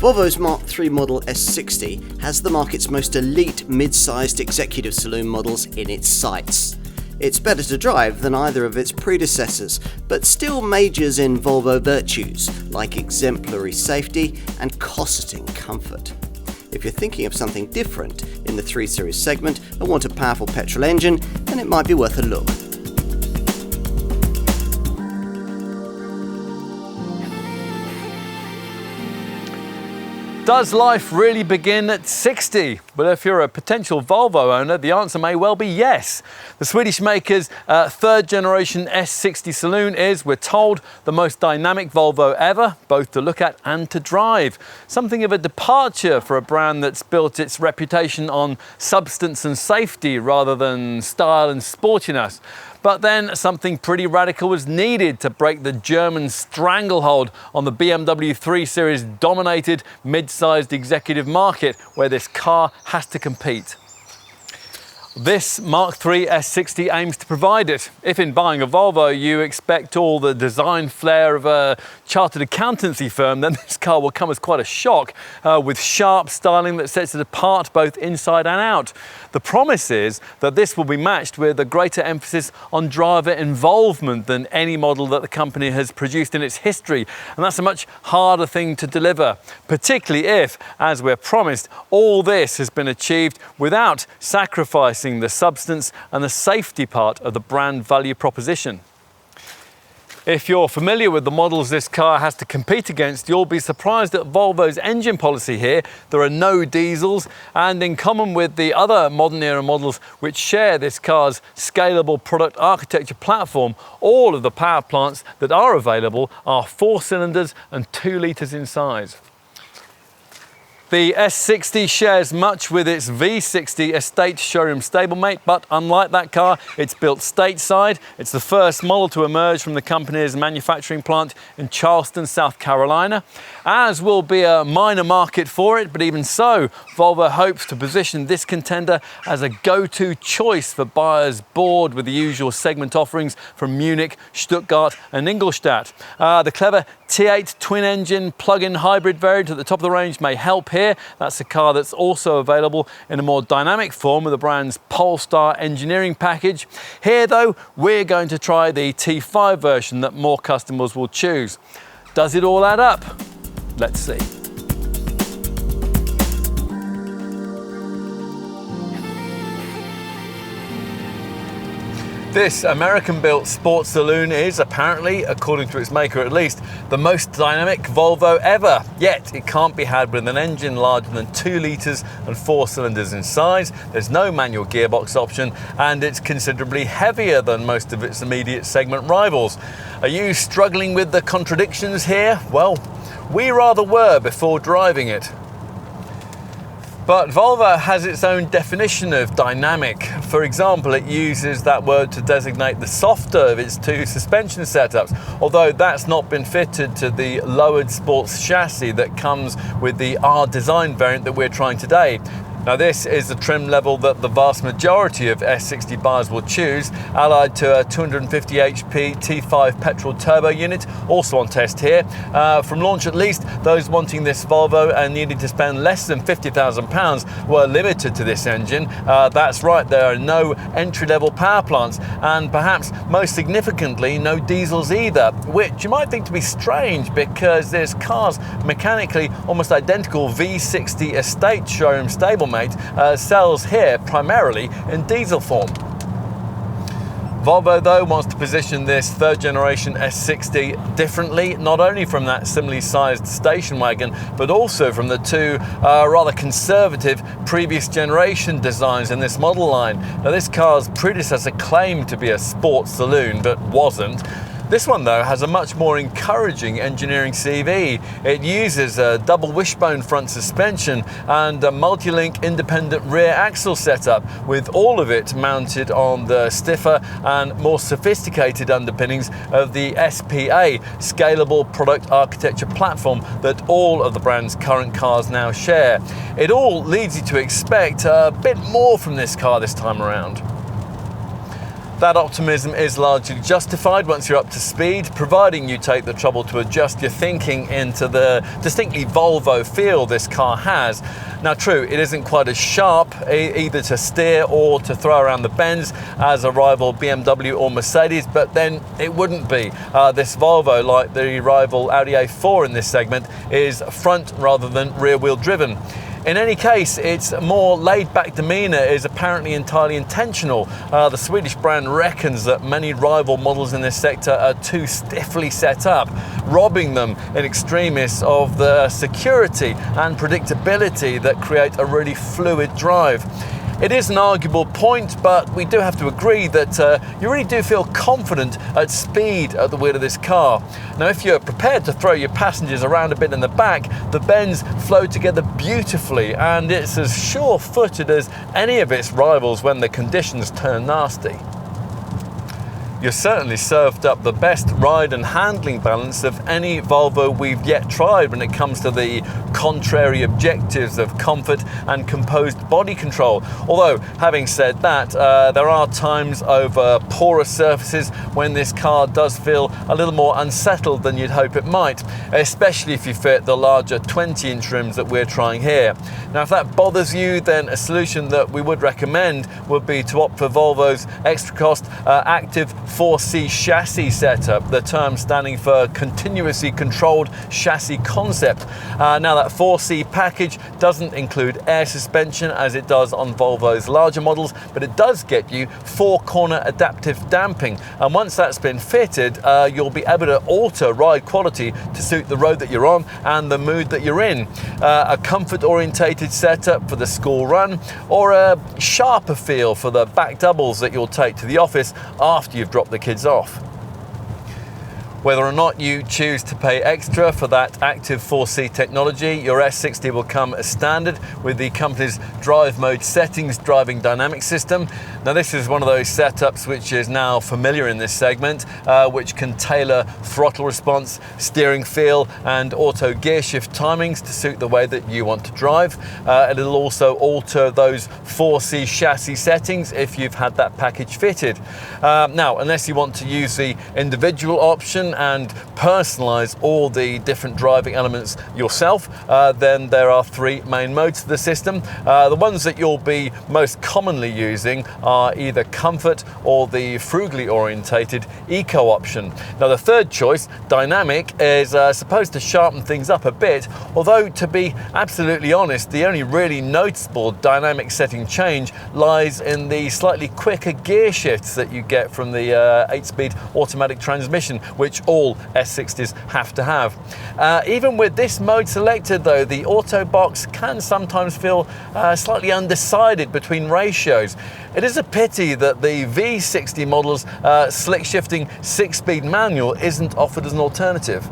Volvo's Mark III model S60 has the market's most elite mid-sized executive saloon models in its sights. It's better to drive than either of its predecessors, but still majors in Volvo virtues like exemplary safety and cosseting comfort. If you're thinking of something different in the 3 Series segment and want a powerful petrol engine, then it might be worth a look. Does life really begin at 60? Well, if you're a potential Volvo owner, the answer may well be yes. The Swedish maker's third generation S60 saloon is, we're told, the most dynamic Volvo ever, both to look at and to drive. Something of a departure for a brand that's built its reputation on substance and safety rather than style and sportiness. But then something pretty radical was needed to break the German stranglehold on the BMW 3 Series dominated mid-sized executive market where this car has to compete. This Mark III S60 aims to provide it. If in buying a Volvo you expect all the design flair of a chartered accountancy firm, then this car will come as quite a shock, with sharp styling that sets it apart both inside and out. The promise is that this will be matched with a greater emphasis on driver involvement than any model that the company has produced in its history, and that's a much harder thing to deliver, particularly if, as we're promised, all this has been achieved without sacrificing the substance and the safety part of the brand value proposition. If you're familiar with the models this car has to compete against, you'll be surprised at Volvo's engine policy here. There are no diesels, and in common with the other modern era models which share this car's scalable product architecture platform, all of the power plants that are available are 4 cylinders and 2 litres in size. The S60 shares much with its V60 estate showroom stablemate, but unlike that car, it's built stateside. It's the first model to emerge from the company's manufacturing plant in Charleston, South Carolina. As will be a minor market for it, but even so, Volvo hopes to position this contender as a go-to choice for buyers bored with the usual segment offerings from Munich, Stuttgart and Ingolstadt. The clever T8 twin-engine plug-in hybrid variant at the top of the range may help here. That's a car that's also available in a more dynamic form with the brand's Polestar engineering package. Here though, we're going to try the T5 version that more customers will choose. Does it all add up? Let's see. This American-built sports saloon is apparently, according to its maker at least, the most dynamic Volvo ever. Yet it can't be had with an engine larger than 2 litres and 4 cylinders in size. There's no manual gearbox option, and it's considerably heavier than most of its immediate segment rivals. Are you struggling with the contradictions here? Well, we rather were before driving it. But Volvo has its own definition of dynamic. For example, it uses that word to designate the softer of its 2 suspension setups, although that's not been fitted to the lowered sports chassis that comes with the R design variant that we're trying today. Now this is the trim level that the vast majority of S60 buyers will choose, allied to a 250 HP T5 petrol turbo unit, also on test here. From launch at least, those wanting this Volvo and needing to spend less than £50,000 were limited to this engine. That's right, there are no entry-level power plants, and perhaps most significantly, no diesels either, which you might think to be strange because this car's mechanically almost identical V60 estate showroom stablemate sells here primarily in diesel form. Volvo though wants to position this third generation S60 differently, not only from that similarly sized station wagon, but also from the 2 rather conservative previous generation designs in this model line. Now this car's predecessor claimed to be a sports saloon, but wasn't. This one though has a much more encouraging engineering CV. It uses a double wishbone front suspension and a multi-link independent rear axle setup, with all of it mounted on the stiffer and more sophisticated underpinnings of the SPA, scalable product architecture platform that all of the brand's current cars now share. It all leads you to expect a bit more from this car this time around. That optimism is largely justified once you're up to speed, providing you take the trouble to adjust your thinking into the distinctly Volvo feel this car has. Now true, it isn't quite as sharp either to steer or to throw around the bends as a rival BMW or Mercedes, but then it wouldn't be. This Volvo, like the rival Audi A4 in this segment, is front rather than rear wheel driven. In any case, its more laid-back demeanour is apparently entirely intentional. The Swedish brand reckons that many rival models in this sector are too stiffly set up, robbing them in extremis of the security and predictability that create a really fluid drive. It is an arguable point, but we do have to agree that you really do feel confident at speed at the wheel of this car. Now, if you're prepared to throw your passengers around a bit in the back, the bends flow together beautifully, and it's as sure-footed as any of its rivals when the conditions turn nasty. You're certainly served up the best ride and handling balance of any Volvo we've yet tried when it comes to the contrary objectives of comfort and composed body control. Although, having said that, there are times over porous surfaces when this car does feel a little more unsettled than you'd hope it might, especially if you fit the larger 20-inch rims that we're trying here. Now, if that bothers you, then a solution that we would recommend would be to opt for Volvo's extra cost active 4C chassis setup, the term standing for continuously controlled chassis concept. Now that 4C package doesn't include air suspension as it does on Volvo's larger models, but it does get you 4-corner adaptive damping, and once that's been fitted, you'll be able to alter ride quality to suit the road that you're on and the mood that you're in. A comfort orientated setup for the school run, or a sharper feel for the back doubles that you'll take to the office after you've dropped the kids off. Whether or not you choose to pay extra for that active 4C technology, your S60 will come as standard with the company's drive mode settings driving dynamic system. Now this is one of those setups which is now familiar in this segment, which can tailor throttle response, steering feel and auto gear shift timings to suit the way that you want to drive. It'll also alter those 4C chassis settings if you've had that package fitted. Now, unless you want to use the individual option and personalize all the different driving elements yourself, then there are 3 main modes to the system. The ones that you'll be most commonly using are either comfort or the frugally orientated eco option. Now the third choice, dynamic, is supposed to sharpen things up a bit, although to be absolutely honest, the only really noticeable dynamic setting change lies in the slightly quicker gear shifts that you get from the 8-speed automatic transmission, which all S60s have to have. Even with this mode selected though, the auto box can sometimes feel slightly undecided between ratios. It is a pity that the V60 model's slick shifting 6-speed manual isn't offered as an alternative.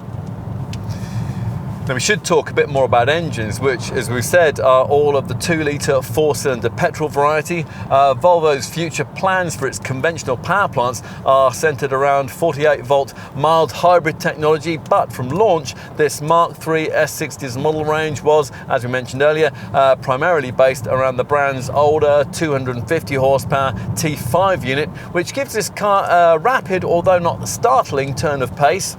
Now we should talk a bit more about engines, which, as we've said, are all of the 2-litre 4-cylinder petrol variety. Volvo's future plans for its conventional power plants are centred around 48-volt mild hybrid technology, but from launch, this Mark III S60's model range was, as we mentioned earlier, primarily based around the brand's older 250 horsepower T5 unit, which gives this car a rapid, although not startling, turn of pace.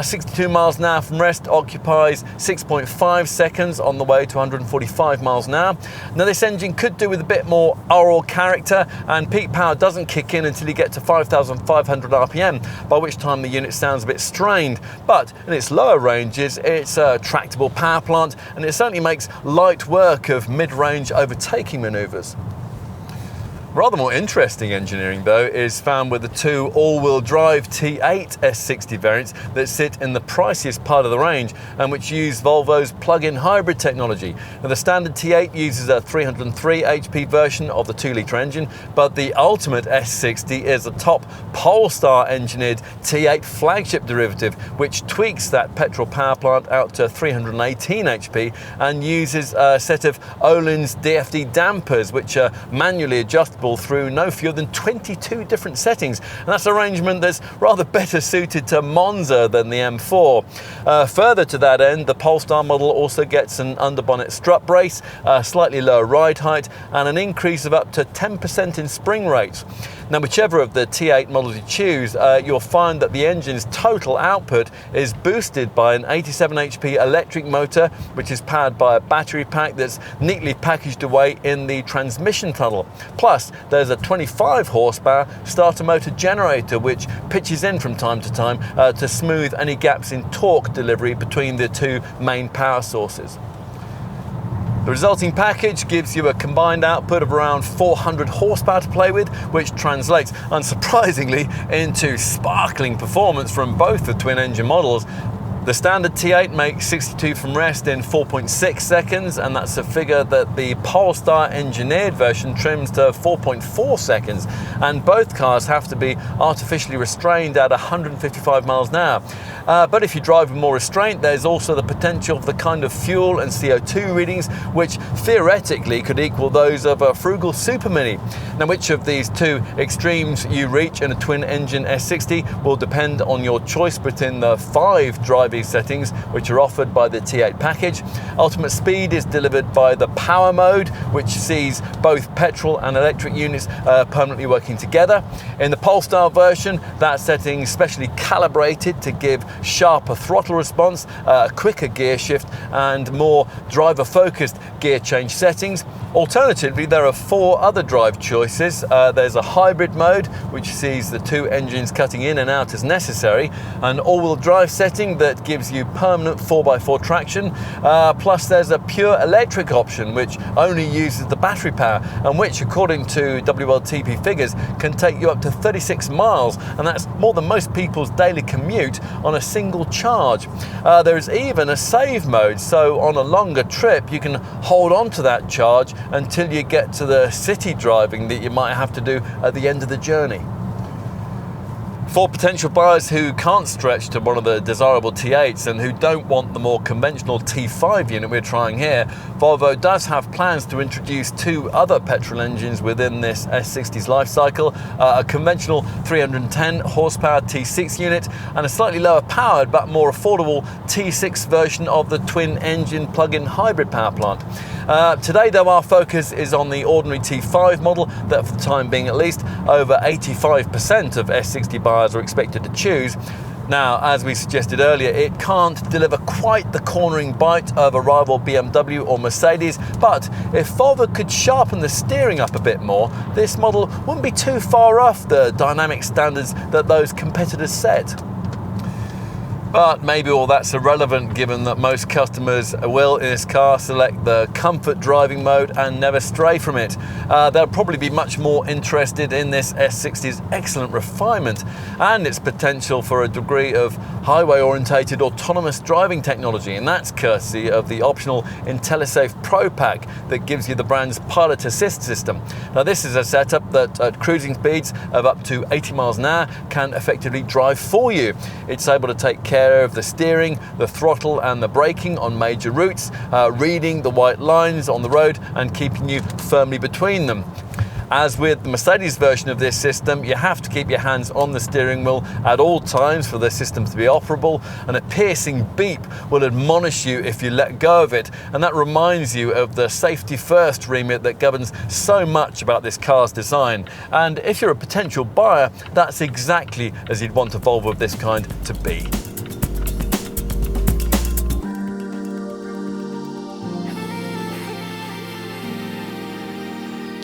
62 miles an hour from rest occupies 6.5 seconds on the way to 145 miles an hour. Now this engine could do with a bit more oral character, and peak power doesn't kick in until you get to 5,500 RPM, by which time the unit sounds a bit strained. But in its lower ranges, it's a tractable power plant, and it certainly makes light work of mid-range overtaking manoeuvres. Rather more interesting engineering though is found with the 2 all-wheel drive T8 S60 variants that sit in the priciest part of the range and which use Volvo's plug-in hybrid technology. Now the standard T8 uses a 303 HP version of the 2-litre engine, but the ultimate S60 is a top Polestar engineered T8 flagship derivative which tweaks that petrol power plant out to 318 HP and uses a set of Öhlins DFD dampers which are manually adjustable adjustable through no fewer than 22 different settings, and that's an arrangement that's rather better suited to Monza than the M4. Further to that end, the Polestar model also gets an underbonnet strut brace, a slightly lower ride height, and an increase of up to 10% in spring rates. Now, whichever of the T8 models you choose, you'll find that the engine's total output is boosted by an 87 HP electric motor, which is powered by a battery pack that's neatly packaged away in the transmission tunnel. Plus, there's a 25 horsepower starter motor generator, which pitches in from time to time to smooth any gaps in torque delivery between the two main power sources. The resulting package gives you a combined output of around 400 horsepower to play with, which translates, unsurprisingly, into sparkling performance from both the twin-engine models. The standard T8 makes 62 from rest in 4.6 seconds, and that's a figure that the Polestar engineered version trims to 4.4 seconds. And both cars have to be artificially restrained at 155 miles an hour. But if you drive with more restraint, there's also the potential for the kind of fuel and CO2 readings which theoretically could equal those of a frugal Super Mini. Now, which of these two extremes you reach in a twin-engine S60 will depend on your choice between the 5 driving settings which are offered by the T8 package. Ultimate speed is delivered by the power mode, which sees both petrol and electric units permanently working together. In the Polestar version, that setting is specially calibrated to give sharper throttle response, a quicker gear shift, and more driver-focused gear change settings. Alternatively, there are 4 other drive choices. There's a hybrid mode, which sees the 2 engines cutting in and out as necessary, an all-wheel drive setting that gives you permanent 4x4 traction, plus there's a pure electric option, which only uses the battery power, and which, according to WLTP figures, can take you up to 36 miles, and that's more than most people's daily commute on a single charge. There is even a save mode, so on a longer trip you can hold on to that charge until you get to the city driving that you might have to do at the end of the journey. For potential buyers who can't stretch to one of the desirable T8s and who don't want the more conventional T5 unit we're trying here, Volvo does have plans to introduce 2 other petrol engines within this S60's life cycle, a conventional 310 horsepower T6 unit and a slightly lower powered but more affordable T6 version of the twin-engine plug-in hybrid power plant. Today, though, our focus is on the ordinary T5 model that, for the time being at least, over 85% of S60 buyers are expected to choose. Now, as we suggested earlier, it can't deliver quite the cornering bite of a rival BMW or Mercedes, but if Volvo could sharpen the steering up a bit more, this model wouldn't be too far off the dynamic standards that those competitors set. But maybe all that's irrelevant, given that most customers will, in this car, select the comfort driving mode and never stray from it. They'll probably be much more interested in this S60's excellent refinement and its potential for a degree of highway-orientated autonomous driving technology, and that's courtesy of the optional IntelliSafe Pro Pack that gives you the brand's pilot assist system. Now, this is a setup that at cruising speeds of up to 80 miles an hour can effectively drive for you. It's able to take care of the steering, the throttle and the braking on major routes, reading the white lines on the road and keeping you firmly between them. As with the Mercedes version of this system, you have to keep your hands on the steering wheel at all times for the system to be operable, and a piercing beep will admonish you if you let go of it, and that reminds you of the safety first remit that governs so much about this car's design. And if you're a potential buyer, that's exactly as you'd want a Volvo of this kind to be.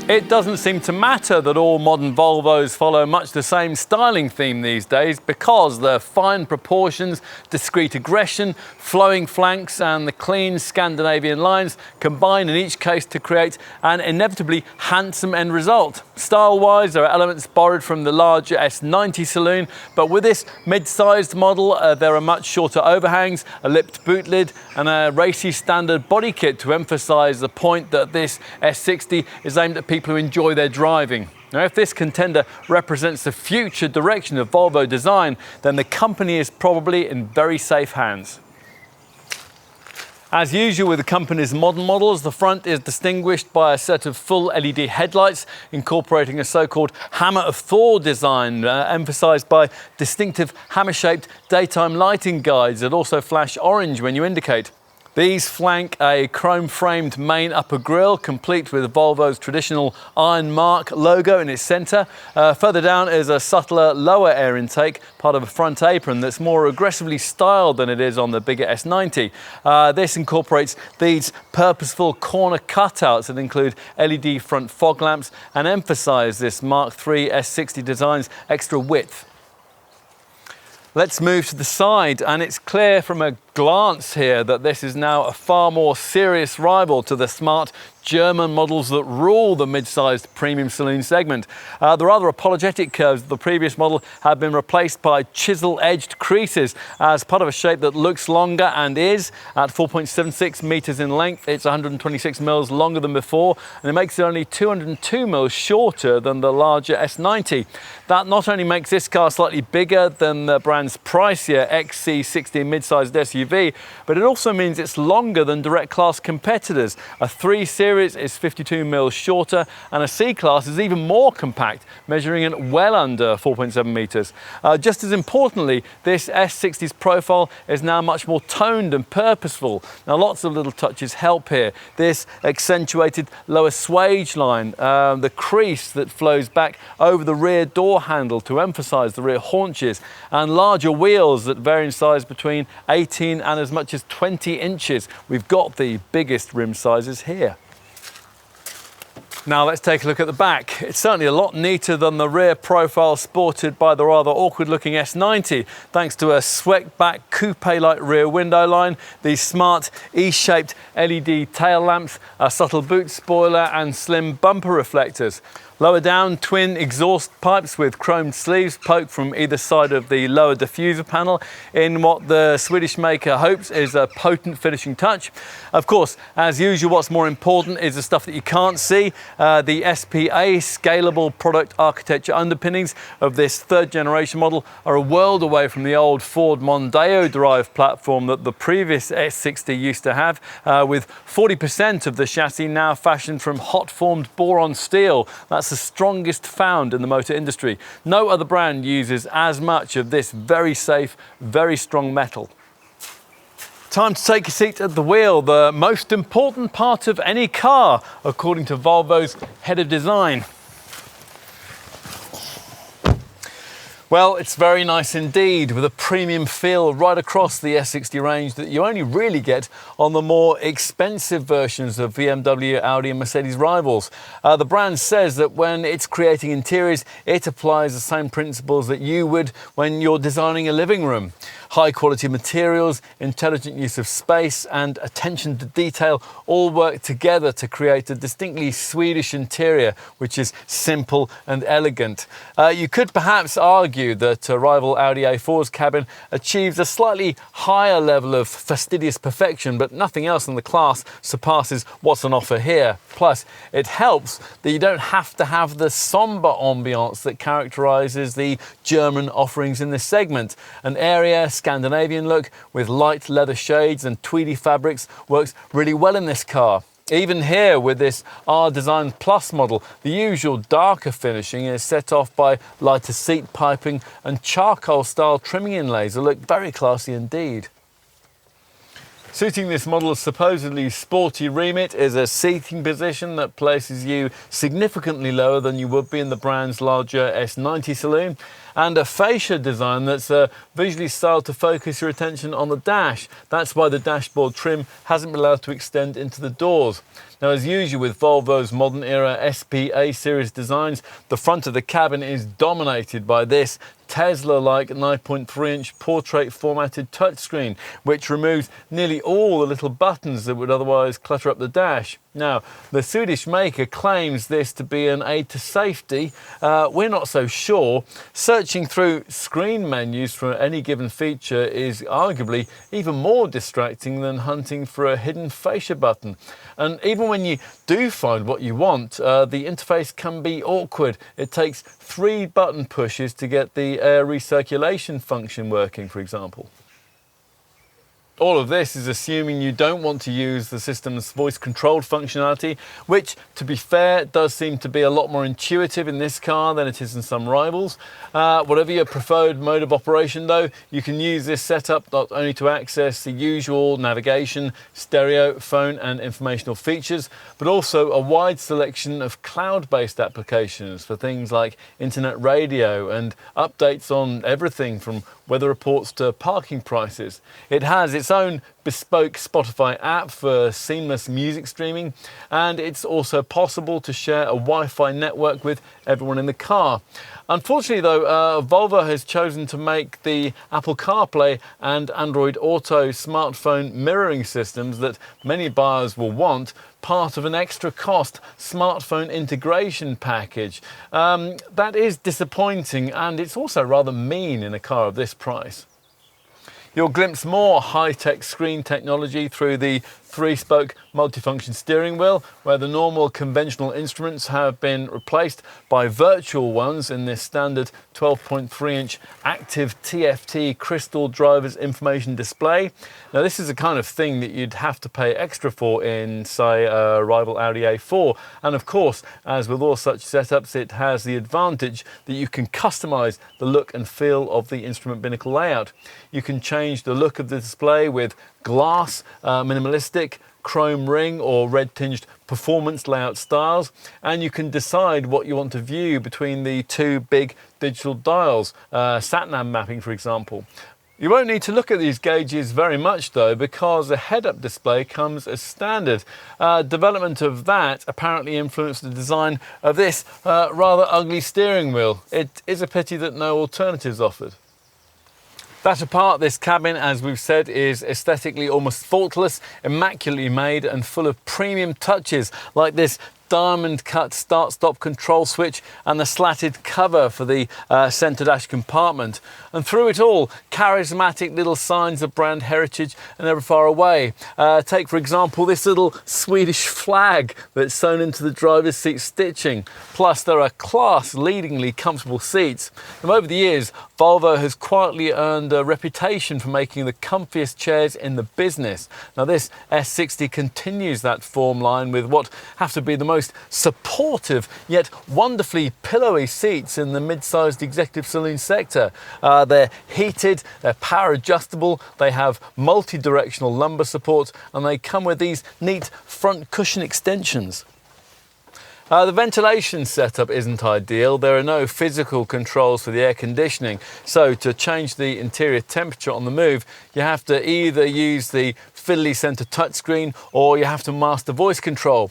It doesn't seem to matter that all modern Volvos follow much the same styling theme these days, because their fine proportions, discreet aggression, flowing flanks and the clean Scandinavian lines combine in each case to create an inevitably handsome end result. Style-wise, there are elements borrowed from the larger S90 saloon, but with this mid-sized model there are much shorter overhangs, a lipped boot lid and a racy standard body kit to emphasise the point that this S60 is aimed at people who enjoy their driving. Now, if this contender represents the future direction of Volvo design, then the company is probably in very safe hands. As usual with the company's modern models, the front is distinguished by a set of full LED headlights incorporating a so-called Hammer of Thor design, emphasised by distinctive hammer-shaped daytime lighting guides that also flash orange when you indicate. These flank a chrome-framed main upper grille, complete with Volvo's traditional Iron Mark logo in its centre. Further down is a subtler lower air intake, part of a front apron that's more aggressively styled than it is on the bigger S90. This incorporates these purposeful corner cutouts that include LED front fog lamps and emphasise this Mark III S60 design's extra width. Let's move to the side, and it's clear from a glance here that this is now a far more serious rival to the smart German models that rule the mid-sized premium saloon segment. The rather apologetic curves of the previous model have been replaced by chisel-edged creases as part of a shape that looks longer and is. At 4.76 metres in length, it's 126 mils longer than before, and it makes it only 202 mils shorter than the larger S90. That not only makes this car slightly bigger than the brand's pricier XC60 mid-sized SUV, but it also means it's longer than direct class competitors. A 3 Series is 52 mils shorter, and a C-Class is even more compact, measuring in well under 4.7 metres. Just as importantly, this S60's profile is now much more toned and purposeful. Now, lots of little touches help here. This accentuated lower swage line, the crease that flows back over the rear door handle to emphasise the rear haunches, and larger wheels that vary in size between 18 and as much as 20 inches. We've got the biggest rim sizes here. Now let's take a look at the back. It's certainly a lot neater than the rear profile sported by the rather awkward looking S90, thanks to a swept back coupe-like rear window line, these smart E-shaped LED tail lamps, a subtle boot spoiler and slim bumper reflectors. Lower down, twin exhaust pipes with chromed sleeves poke from either side of the lower diffuser panel in what the Swedish maker hopes is a potent finishing touch. Of course, as usual, what's more important is the stuff that you can't see. The SPA scalable product architecture underpinnings of this third generation model are a world away from the old Ford Mondeo derived platform that the previous S60 used to have, with 40% of the chassis now fashioned from hot formed boron steel. That's the strongest found in the motor industry. No other brand uses as much of this very safe, very strong metal. Time to take a seat at the wheel, the most important part of any car, according to Volvo's head of design. Well, it's very nice indeed, with a premium feel right across the S60 range that you only really get on the more expensive versions of BMW, Audi and Mercedes rivals. The brand says that when it's creating interiors, it applies the same principles that you would when you're designing a living room. High quality materials, intelligent use of space and attention to detail all work together to create a distinctly Swedish interior, which is simple and elegant. You could perhaps argue that rival Audi A4's cabin achieves a slightly higher level of fastidious perfection, but nothing else in the class surpasses what's on offer here. Plus, it helps that you don't have to have the sombre ambiance that characterises the German offerings in this segment. An area Scandinavian look with light leather shades and tweedy fabrics works really well in this car. Even here with this R Design Plus model, the usual darker finishing is set off by lighter seat piping and charcoal style trimming inlays that look very classy indeed. Suiting this model's supposedly sporty remit is a seating position that places you significantly lower than you would be in the brand's larger S90 saloon, and a fascia design that's visually styled to focus your attention on the dash. That's why the dashboard trim hasn't been allowed to extend into the doors. Now, as usual with Volvo's modern era SPA series designs, the front of the cabin is dominated by this Tesla-like 9.3-inch portrait formatted touchscreen, which removes nearly all the little buttons that would otherwise clutter up the dash. Now, the Swedish maker claims this to be an aid to safety. We're not so sure. Searching through screen menus for any given feature is arguably even more distracting than hunting for a hidden fascia button. And even when you do find what you want, the interface can be awkward. It takes 3 button pushes to get the air recirculation function working, for example. All of this is assuming you don't want to use the system's voice controlled functionality, which, to be fair, does seem to be a lot more intuitive in this car than it is in some rivals. Whatever your preferred mode of operation though, you can use this setup not only to access the usual navigation, stereo, phone and informational features, but also a wide selection of cloud-based applications for things like internet radio and updates on everything from weather reports to parking prices. It has its own bespoke Spotify app for seamless music streaming, and it's also possible to share a Wi-Fi network with everyone in the car. Unfortunately though, Volvo has chosen to make the Apple CarPlay and Android Auto smartphone mirroring systems that many buyers will want part of an extra cost smartphone integration package. That is disappointing, and it's also rather mean in a car of this price. You'll glimpse more high-tech screen technology through the 3-spoke multifunction steering wheel, where the normal conventional instruments have been replaced by virtual ones in this standard 12.3-inch active TFT crystal driver's information display. Now this is the kind of thing that you'd have to pay extra for in, say, a rival Audi A4, and of course, as with all such setups, it has the advantage that you can customize the look and feel of the instrument binnacle layout. You can change the look of the display with glass, minimalistic, chrome ring or red tinged performance layout styles, and you can decide what you want to view between the two big digital dials, sat-nav mapping for example. You won't need to look at these gauges very much though, because a head-up display comes as standard. Development of that apparently influenced the design of this rather ugly steering wheel. It is a pity that no alternatives offered. That apart, this cabin, as we've said, is aesthetically almost faultless, immaculately made and full of premium touches like this diamond cut start-stop control switch and the slatted cover for the centre dash compartment. And through it all, charismatic little signs of brand heritage are never far away. Take for example this little Swedish flag that's sewn into the driver's seat stitching. Plus there are class-leadingly comfortable seats. And over the years, Volvo has quietly earned a reputation for making the comfiest chairs in the business. Now this S60 continues that form line with what have to be the most supportive yet wonderfully pillowy seats in the mid-sized executive saloon sector. They're heated, they're power adjustable, they have multi-directional lumbar support, and they come with these neat front cushion extensions. The ventilation setup isn't ideal. There are no physical controls for the air conditioning, so to change the interior temperature on the move, you have to either use the fiddly center touchscreen or you have to master voice control.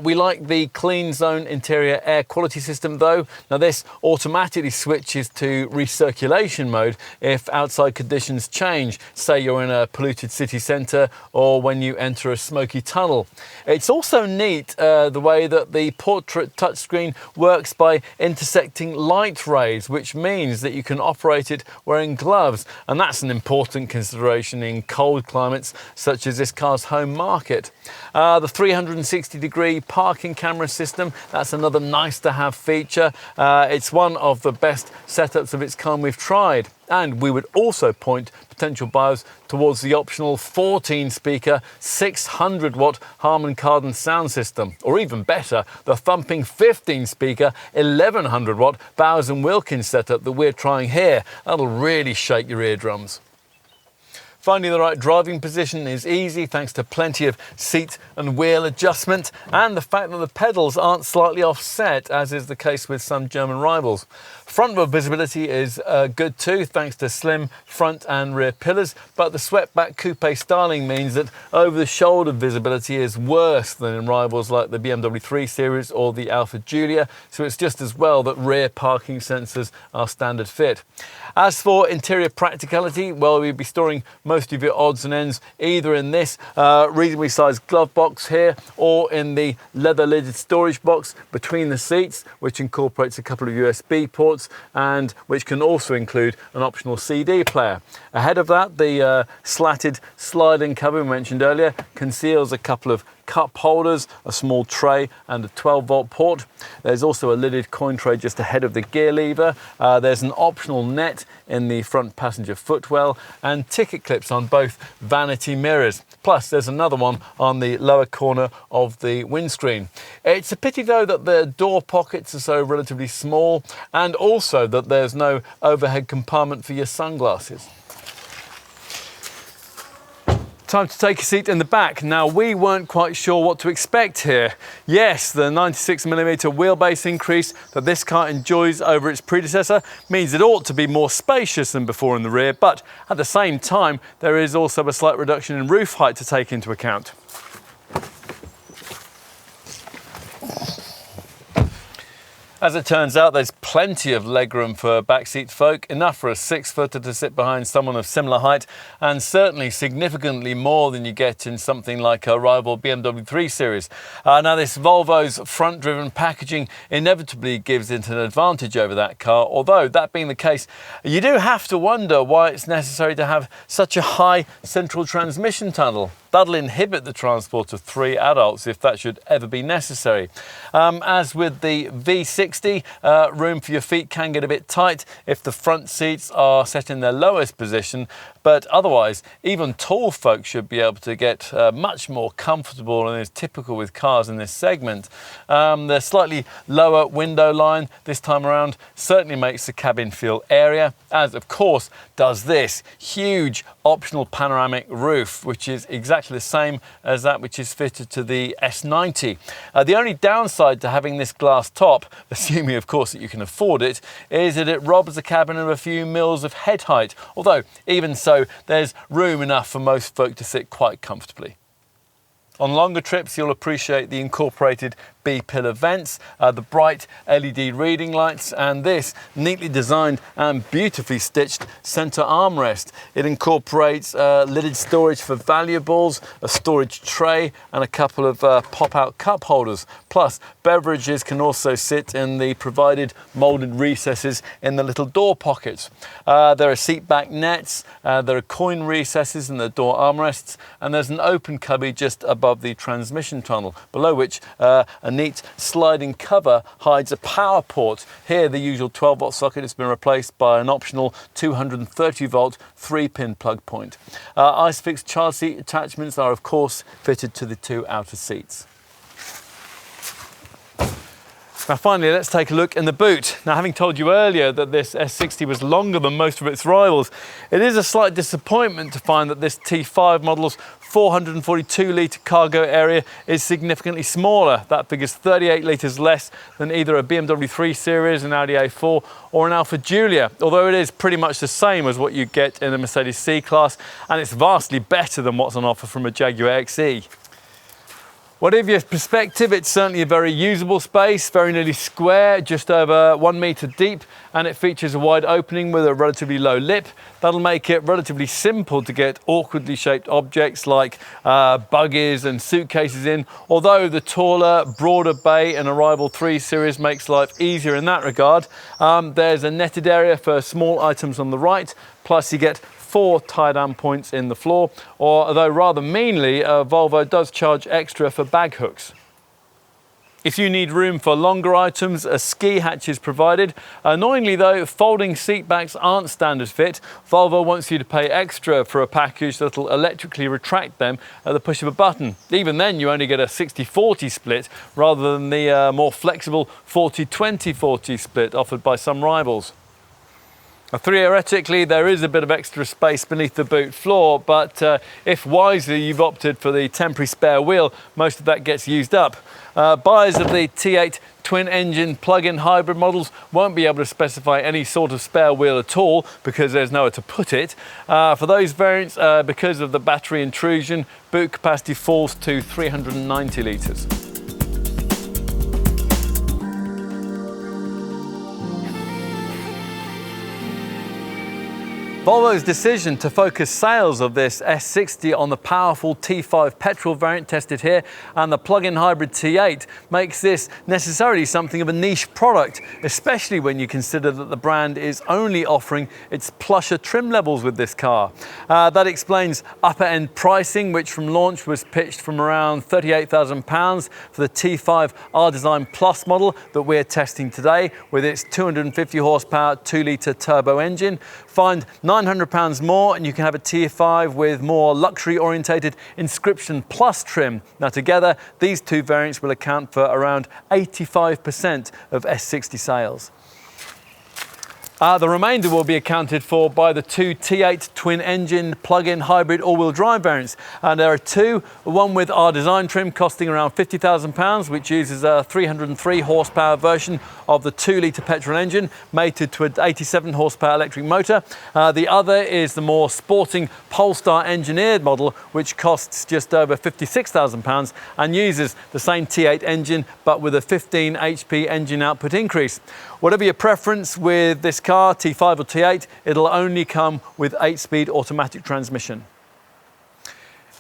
We like the clean zone interior air quality system though. Now this automatically switches to recirculation mode if outside conditions change, say you're in a polluted city centre or when you enter a smoky tunnel. It's also neat the way that the portrait touchscreen works by intersecting light rays, which means that you can operate it wearing gloves, and that's an important consideration in cold climates such as this car's home market. The 360-degree parking camera system, that's another nice to have feature. It's one of the best setups of its kind we've tried. And we would also point potential buyers towards the optional 14-speaker 600-watt Harman Kardon sound system, or even better, the thumping 15-speaker 1100-watt Bowers & Wilkins setup that we're trying here. That'll really shake your eardrums. Finding the right driving position is easy thanks to plenty of seat and wheel adjustment and the fact that the pedals aren't slightly offset, as is the case with some German rivals. Front wheel visibility is good too thanks to slim front and rear pillars, but the swept-back coupe styling means that over-the-shoulder visibility is worse than in rivals like the BMW 3 Series or the Alfa Giulia, so it's just as well that rear parking sensors are standard fit. As for interior practicality, well, we'll be storing most of your odds and ends either in this reasonably sized glove box here or in the leather lidded storage box between the seats, which incorporates a couple of USB ports and which can also include an optional CD player. Ahead of that, the slatted sliding cover we mentioned earlier conceals a couple of cup holders, a small tray and a 12-volt port. There's also a lidded coin tray just ahead of the gear lever. There's an optional net in the front passenger footwell and ticket clips on both vanity mirrors. Plus there's another one on the lower corner of the windscreen. It's a pity though that the door pockets are so relatively small, and also that there's no overhead compartment for your sunglasses. Time to take a seat in the back. Now, we weren't quite sure what to expect here. Yes, the 96mm wheelbase increase that this car enjoys over its predecessor means it ought to be more spacious than before in the rear, but at the same time, there is also a slight reduction in roof height to take into account. As it turns out, there's plenty of legroom for backseat folk, enough for a 6-footer to sit behind someone of similar height, and certainly significantly more than you get in something like a rival BMW 3 Series. Now, this Volvo's front-driven packaging inevitably gives it an advantage over that car, although, that being the case, you do have to wonder why it's necessary to have such a high central transmission tunnel. That'll inhibit the transport of 3 adults if that should ever be necessary. As with the V60, room for your feet can get a bit tight if the front seats are set in their lowest position, but otherwise, even tall folks should be able to get much more comfortable than is typical with cars in this segment. The slightly lower window line this time around certainly makes the cabin feel airier, as of course does this huge optional panoramic roof, which is exactly the same as that which is fitted to the S90. The only downside to having this glass top, assuming of course that you can afford it, is that it robs the cabin of a few mils of head height, although even so there's room enough for most folk to sit quite comfortably. On longer trips, you'll appreciate the incorporated B-pillar vents, the bright LED reading lights, and this neatly designed and beautifully stitched center armrest. It incorporates lidded storage for valuables, a storage tray, and a couple of pop-out cup holders. Plus, beverages can also sit in the provided molded recesses in the little door pockets. There are seat back nets, there are coin recesses in the door armrests, and there's an open cubby just above the transmission tunnel, below which a neat sliding cover hides a power port. Here the usual 12-volt socket has been replaced by an optional 230-volt 3-pin plug point. ISOFIX child seat attachments are of course fitted to the 2 outer seats. Now finally, let's take a look in the boot. Now, having told you earlier that this S60 was longer than most of its rivals, it is a slight disappointment to find that this T5 model's 442-litre cargo area is significantly smaller. That figures 38 litres less than either a BMW 3 Series, an Audi A4 or an Alfa Giulia, although it is pretty much the same as what you get in a Mercedes C-Class, and it's vastly better than what's on offer from a Jaguar XE. Whatever your perspective, it's certainly a very usable space, very nearly square, just over 1 metre deep, and it features a wide opening with a relatively low lip. That'll make it relatively simple to get awkwardly shaped objects like buggies and suitcases in, although the taller, broader bay in a rival 3 Series makes life easier in that regard. There's a netted area for small items on the right, plus you get 4 tie-down points in the floor, although rather meanly, Volvo does charge extra for bag hooks. If you need room for longer items, a ski hatch is provided. Annoyingly though, folding seat backs aren't standard fit. Volvo wants you to pay extra for a package that'll electrically retract them at the push of a button. Even then, you only get a 60-40 split rather than the more flexible 40-20-40 split offered by some rivals. Now, theoretically, there is a bit of extra space beneath the boot floor, but if wisely you've opted for the temporary spare wheel, most of that gets used up. Buyers of the T8 twin-engine plug-in hybrid models won't be able to specify any sort of spare wheel at all because there's nowhere to put it. For those variants, because of the battery intrusion, boot capacity falls to 390 litres. Volvo's decision to focus sales of this S60 on the powerful T5 petrol variant tested here and the plug-in hybrid T8 makes this necessarily something of a niche product, especially when you consider that the brand is only offering its plusher trim levels with this car. That explains upper-end pricing, which from launch was pitched from around £38,000 for the T5 R-Design Plus model that we're testing today with its 250 horsepower 2-litre turbo engine. Find £900 more and you can have a T5 with more luxury orientated Inscription Plus trim. Now together, these two variants will account for around 85% of S60 sales. The remainder will be accounted for by the two T8 twin-engine plug-in hybrid all-wheel drive variants. And there are two, one with our design trim costing around £50,000, which uses a 303 horsepower version of the 2-litre petrol engine mated to an 87 horsepower electric motor. The other is the more sporting Polestar engineered model, which costs just over £56,000 and uses the same T8 engine, but with a 15 HP engine output increase. Whatever your preference with this car, T5 or T8, it'll only come with 8-speed automatic transmission.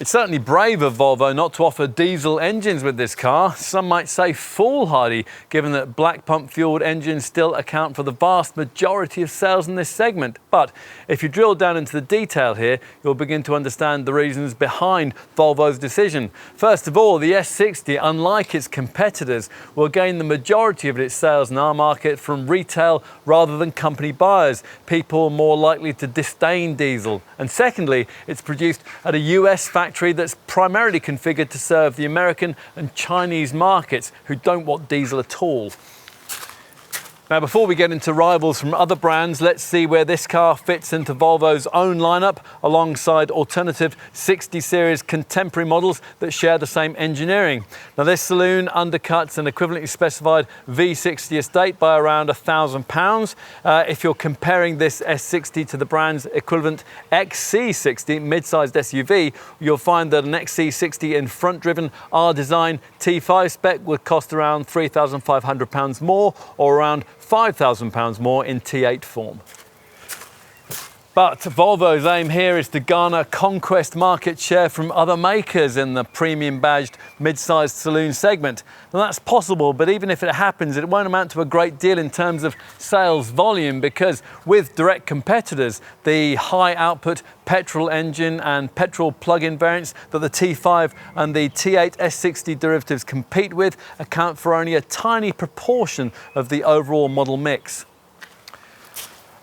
It's certainly brave of Volvo not to offer diesel engines with this car. Some might say foolhardy, given that black pump fueled engines still account for the vast majority of sales in this segment. But if you drill down into the detail here, you'll begin to understand the reasons behind Volvo's decision. First of all, the S60, unlike its competitors, will gain the majority of its sales in our market from retail rather than company buyers, people more likely to disdain diesel. And secondly, it's produced at a US factory that's primarily configured to serve the American and Chinese markets who don't want diesel at all. Now, before we get into rivals from other brands, let's see where this car fits into Volvo's own lineup alongside alternative 60 series contemporary models that share the same engineering. Now, this saloon undercuts an equivalently specified V60 estate by around £1,000. If you're comparing this S60 to the brand's equivalent XC60 mid-sized SUV, you'll find that an XC60 in front-driven R-Design T5 spec would cost around £3,500 more, or around £5,000 more in T8 form. But Volvo's aim here is to garner conquest market share from other makers in the premium badged mid-sized saloon segment. Now that's possible, but even if it happens, it won't amount to a great deal in terms of sales volume, because with direct competitors, the high output petrol engine and petrol plug-in variants that the T5 and the T8 S60 derivatives compete with account for only a tiny proportion of the overall model mix.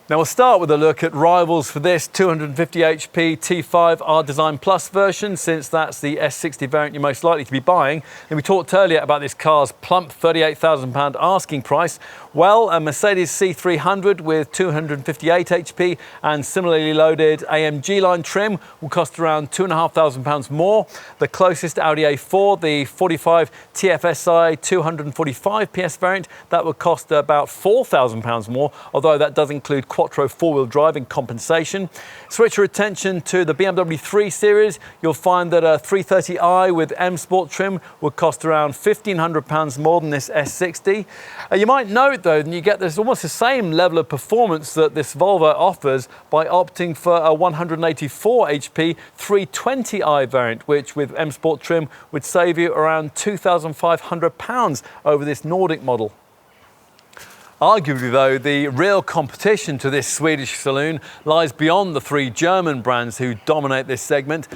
Now we'll start with a look at rivals for this 250 HP T5 R-Design Plus version, since that's the S60 variant you're most likely to be buying. And we talked earlier about this car's plump £38,000 asking price. Well, a Mercedes C300 with 258 HP and similarly loaded AMG line trim will cost around £2,500 more. The closest Audi A4, the 45 TFSI 245 PS variant, that would cost about £4,000 more, although that does include quattro four-wheel drive in compensation. Switch your attention to the BMW 3 Series. You'll find that a 330i with M Sport trim would cost around £1,500 more than this S60. You might note though, that you get this almost the same level of performance that this Volvo offers by opting for a 184 HP 320i variant, which with M Sport trim would save you around £2,500 over this Nordic model. Arguably though, the real competition to this Swedish saloon lies beyond the three German brands who dominate this segment.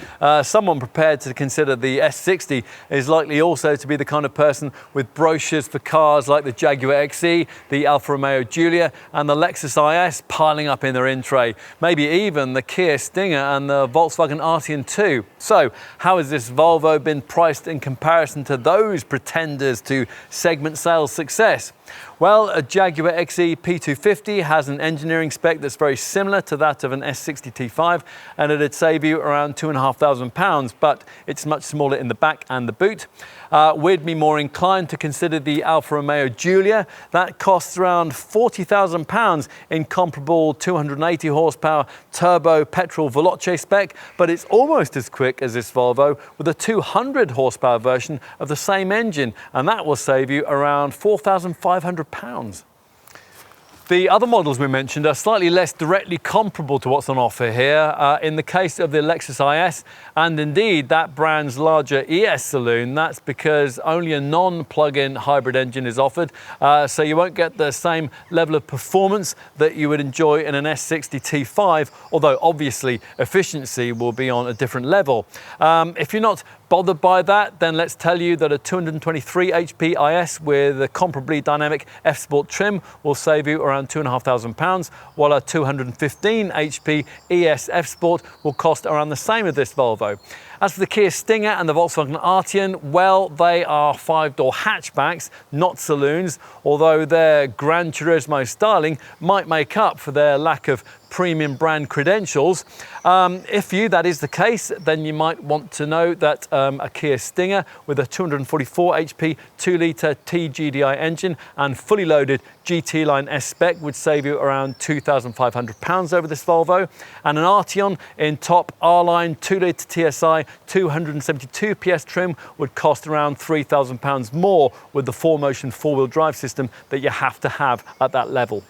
Someone prepared to consider the S60 is likely also to be the kind of person with brochures for cars like the Jaguar XE, the Alfa Romeo Giulia and the Lexus IS piling up in their in-tray. Maybe even the Kia Stinger and the Volkswagen Arteon 2. So, how has this Volvo been priced in comparison to those pretenders to segment sales success? Well, a Jaguar XE P250 has an engineering spec that's very similar to that of an S60 T5, and it'd save you around £2,500, but it's much smaller in the back and the boot. We'd be more inclined to consider the Alfa Romeo Giulia. That costs around £40,000 in comparable 280 horsepower turbo petrol Veloce spec, but it's almost as quick as this Volvo with a 200 horsepower version of the same engine, and that will save you around £4,500. The other models we mentioned are slightly less directly comparable to what's on offer here. In the case of the Lexus IS, and indeed that brand's larger ES saloon, that's because only a non-plug-in hybrid engine is offered, so you won't get the same level of performance that you would enjoy in an S60 T5, although obviously efficiency will be on a different level. If you're not bothered by that, then let's tell you that a 223 HP IS with a comparably dynamic F-Sport trim will save you around £2,500, while a 215 HP ES F-Sport will cost around the same as this Volvo. As for the Kia Stinger and the Volkswagen Arteon, well, they are 5-door hatchbacks, not saloons, although their Gran Turismo styling might make up for their lack of premium brand credentials. If that is the case, then you might want to know that a Kia Stinger with a 244 HP 2-litre TGDI engine and fully loaded GT Line S spec would save you around £2,500 over this Volvo, and an Arteon in top R-Line 2-litre TSI 272 PS trim would cost around £3,000 more with the 4Motion 4-wheel drive system that you have to have at that level.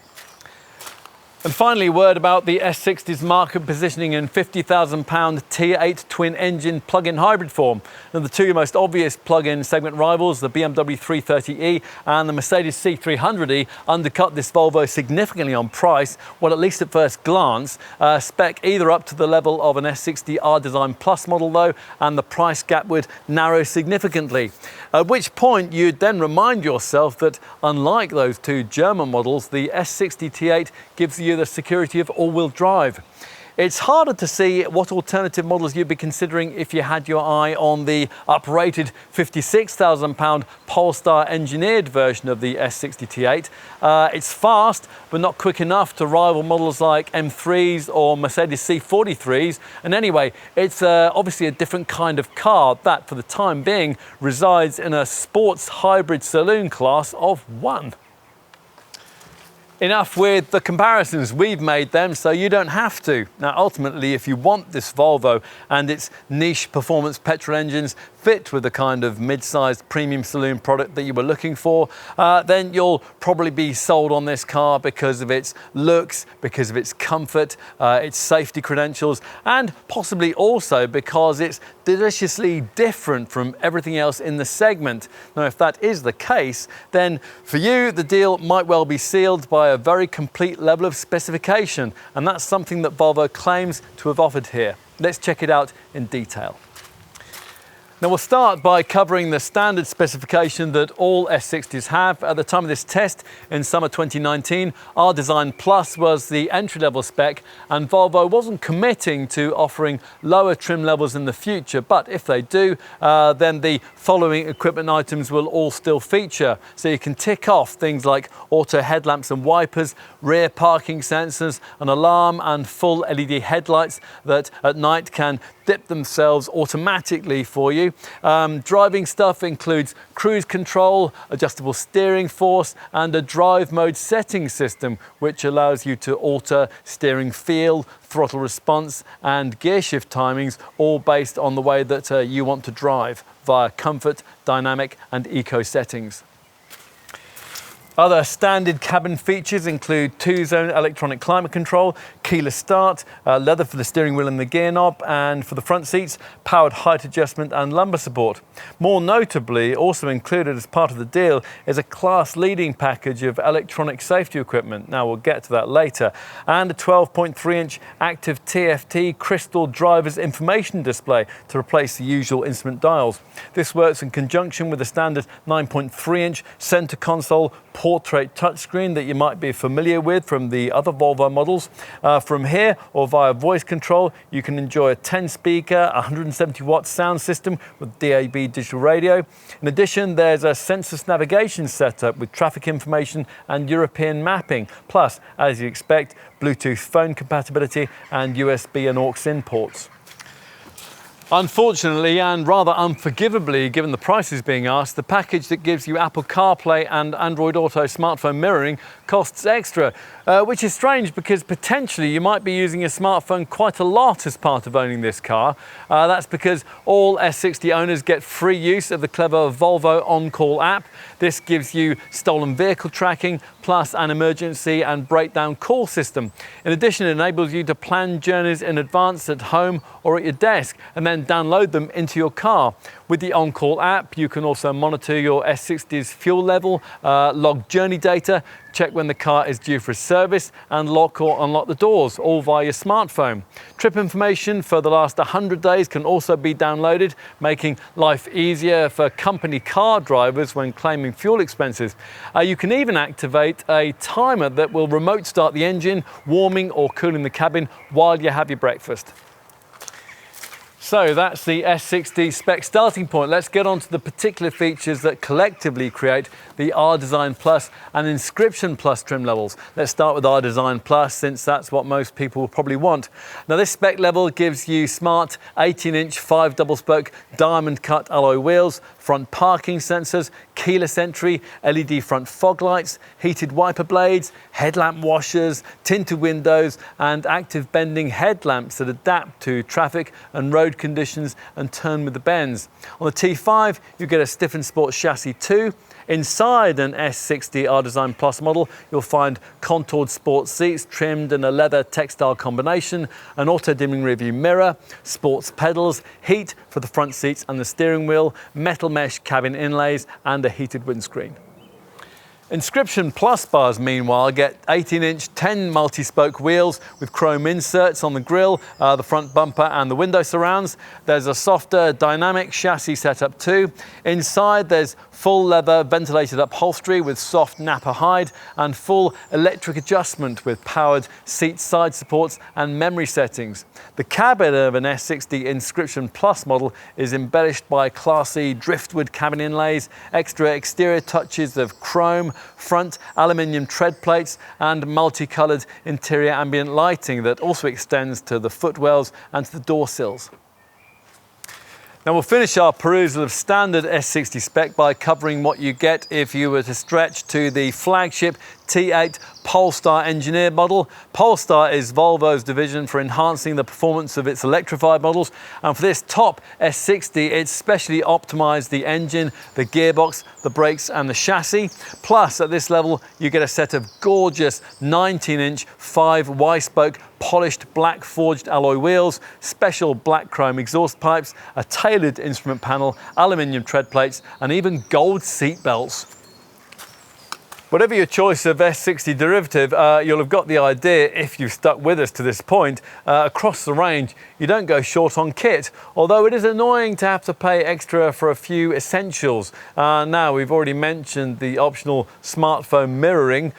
And finally, word about the S60's market positioning in £50,000 T8 twin-engine plug-in hybrid form. Now, the two most obvious plug-in segment rivals, the BMW 330e and the Mercedes C300e, undercut this Volvo significantly on price, well, at least at first glance. Spec either up to the level of an S60 R-Design Plus model, though, and the price gap would narrow significantly. At which point, you'd then remind yourself that, unlike those two German models, the S60 T8 gives you the security of all-wheel drive. It's harder to see what alternative models you'd be considering if you had your eye on the uprated £56,000 Polestar engineered version of the S60 T8. It's fast, but not quick enough to rival models like M3s or Mercedes C43s. And anyway, it's obviously a different kind of car that, for the time being, resides in a sports hybrid saloon class of 1. Enough with the comparisons, we've made them so you don't have to. Now ultimately, if you want this Volvo and its niche performance petrol engines fit with the kind of mid-sized premium saloon product that you were looking for, then you'll probably be sold on this car because of its looks, because of its comfort, its safety credentials, and possibly also because it's deliciously different from everything else in the segment. Now, if that is the case, then for you, the deal might well be sealed by a very complete level of specification, and that's something that Volvo claims to have offered here. Let's check it out in detail. Now we'll start by covering the standard specification that all S60s have. At the time of this test in summer 2019, R-Design Plus was the entry-level spec, and Volvo wasn't committing to offering lower trim levels in the future, but if they do, then the following equipment items will all still feature. So you can tick off things like auto headlamps and wipers, rear parking sensors, an alarm and full LED headlights that at night can dip themselves automatically for you. Driving stuff includes cruise control, adjustable steering force, and a drive mode setting system, which allows you to alter steering feel, throttle response, and gear shift timings, all based on the way that you want to drive via comfort, dynamic, and eco settings. Other standard cabin features include 2-zone electronic climate control, keyless start, leather for the steering wheel and the gear knob, and for the front seats, powered height adjustment and lumbar support. More notably, also included as part of the deal is a class-leading package of electronic safety equipment. Now, we'll get to that later. And a 12.3-inch active TFT crystal driver's information display to replace the usual instrument dials. This works in conjunction with the standard 9.3-inch center console portrait touchscreen that you might be familiar with from the other Volvo models. From here or via voice control, you can enjoy a 10-speaker, 170-watt sound system with DAB digital radio. In addition, there's a sensorless navigation setup with traffic information and European mapping, plus, as you expect, Bluetooth phone compatibility and USB and aux in ports. Unfortunately, and rather unforgivably given the prices being asked, the package that gives you Apple CarPlay and Android Auto smartphone mirroring costs extra, which is strange because potentially you might be using your smartphone quite a lot as part of owning this car. That's because all S60 owners get free use of the clever Volvo on-call app. This gives you stolen vehicle tracking plus an emergency and breakdown call system. In addition, it enables you to plan journeys in advance at home or at your desk and then download them into your car. With the on-call app, you can also monitor your S60's fuel level, log journey data, check when the car is due for a service, and lock or unlock the doors, all via your smartphone. Trip information for the last 100 days can also be downloaded, making life easier for company car drivers when claiming fuel expenses. You can even activate a timer that will remote start the engine, warming or cooling the cabin while you have your breakfast. So that's the S60 spec starting point. Let's get on to the particular features that collectively create the R-Design Plus and Inscription Plus trim levels. Let's start with R-Design Plus, since that's what most people will probably want. Now, this spec level gives you smart 18-inch 5 double-spoke diamond cut alloy wheels, front parking sensors, keyless entry, LED front fog lights, heated wiper blades, headlamp washers, tinted windows, and active bending headlamps that adapt to traffic and road conditions and turn with the bends. On the T5, you get a stiffened sports chassis too. Inside an S60 R-Design Plus model, you'll find contoured sports seats trimmed in a leather textile combination, an auto-dimming rearview mirror, sports pedals, heat for the front seats and the steering wheel, metal mesh cabin inlays, and a heated windscreen. Inscription Plus bars, meanwhile, get 18-inch 10 multi-spoke wheels with chrome inserts on the grille, the front bumper and the window surrounds. There's a softer dynamic chassis setup too. Inside there's full leather ventilated upholstery with soft nappa hide and full electric adjustment with powered seat side supports and memory settings. The cabin of an S60 Inscription Plus model is embellished by classy driftwood cabin inlays, extra exterior touches of chrome, front aluminium tread plates, and multicoloured interior ambient lighting that also extends to the footwells and to the door sills. Now, we'll finish our perusal of standard S60 spec by covering what you get if you were to stretch to the flagship T8 Polestar engineered model. Polestar is Volvo's division for enhancing the performance of its electrified models, and for this top S60 it's specially optimized the engine, the gearbox, the brakes and the chassis. Plus, at this level you get a set of gorgeous 19-inch 5 Y-spoke polished black forged alloy wheels, special black chrome exhaust pipes, a tailored instrument panel, aluminium tread plates and even gold seat belts. Whatever your choice of S60 derivative, you'll have got the idea if you've stuck with us to this point. Across the range, you don't go short on kit, although it is annoying to have to pay extra for a few essentials. Now, we've already mentioned the optional smartphone mirroring.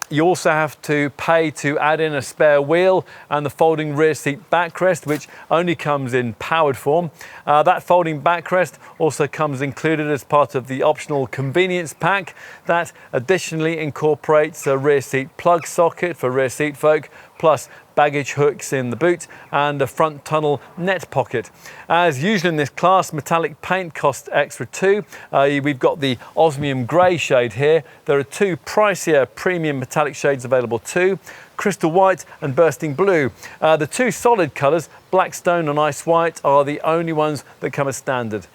You also have to pay to add in a spare wheel and the folding rear seat backrest, which only comes in powered form. That folding backrest also comes included as part of the optional convenience pack that additionally incorporates a rear seat plug socket for rear seat folk, plus baggage hooks in the boot and a front tunnel net pocket. As usual in this class, metallic paint costs extra too. We've got the osmium grey shade here. There are 2 pricier premium metallic shades available too, crystal white and bursting blue. The 2 solid colours, blackstone and ice white, are the only ones that come as standard.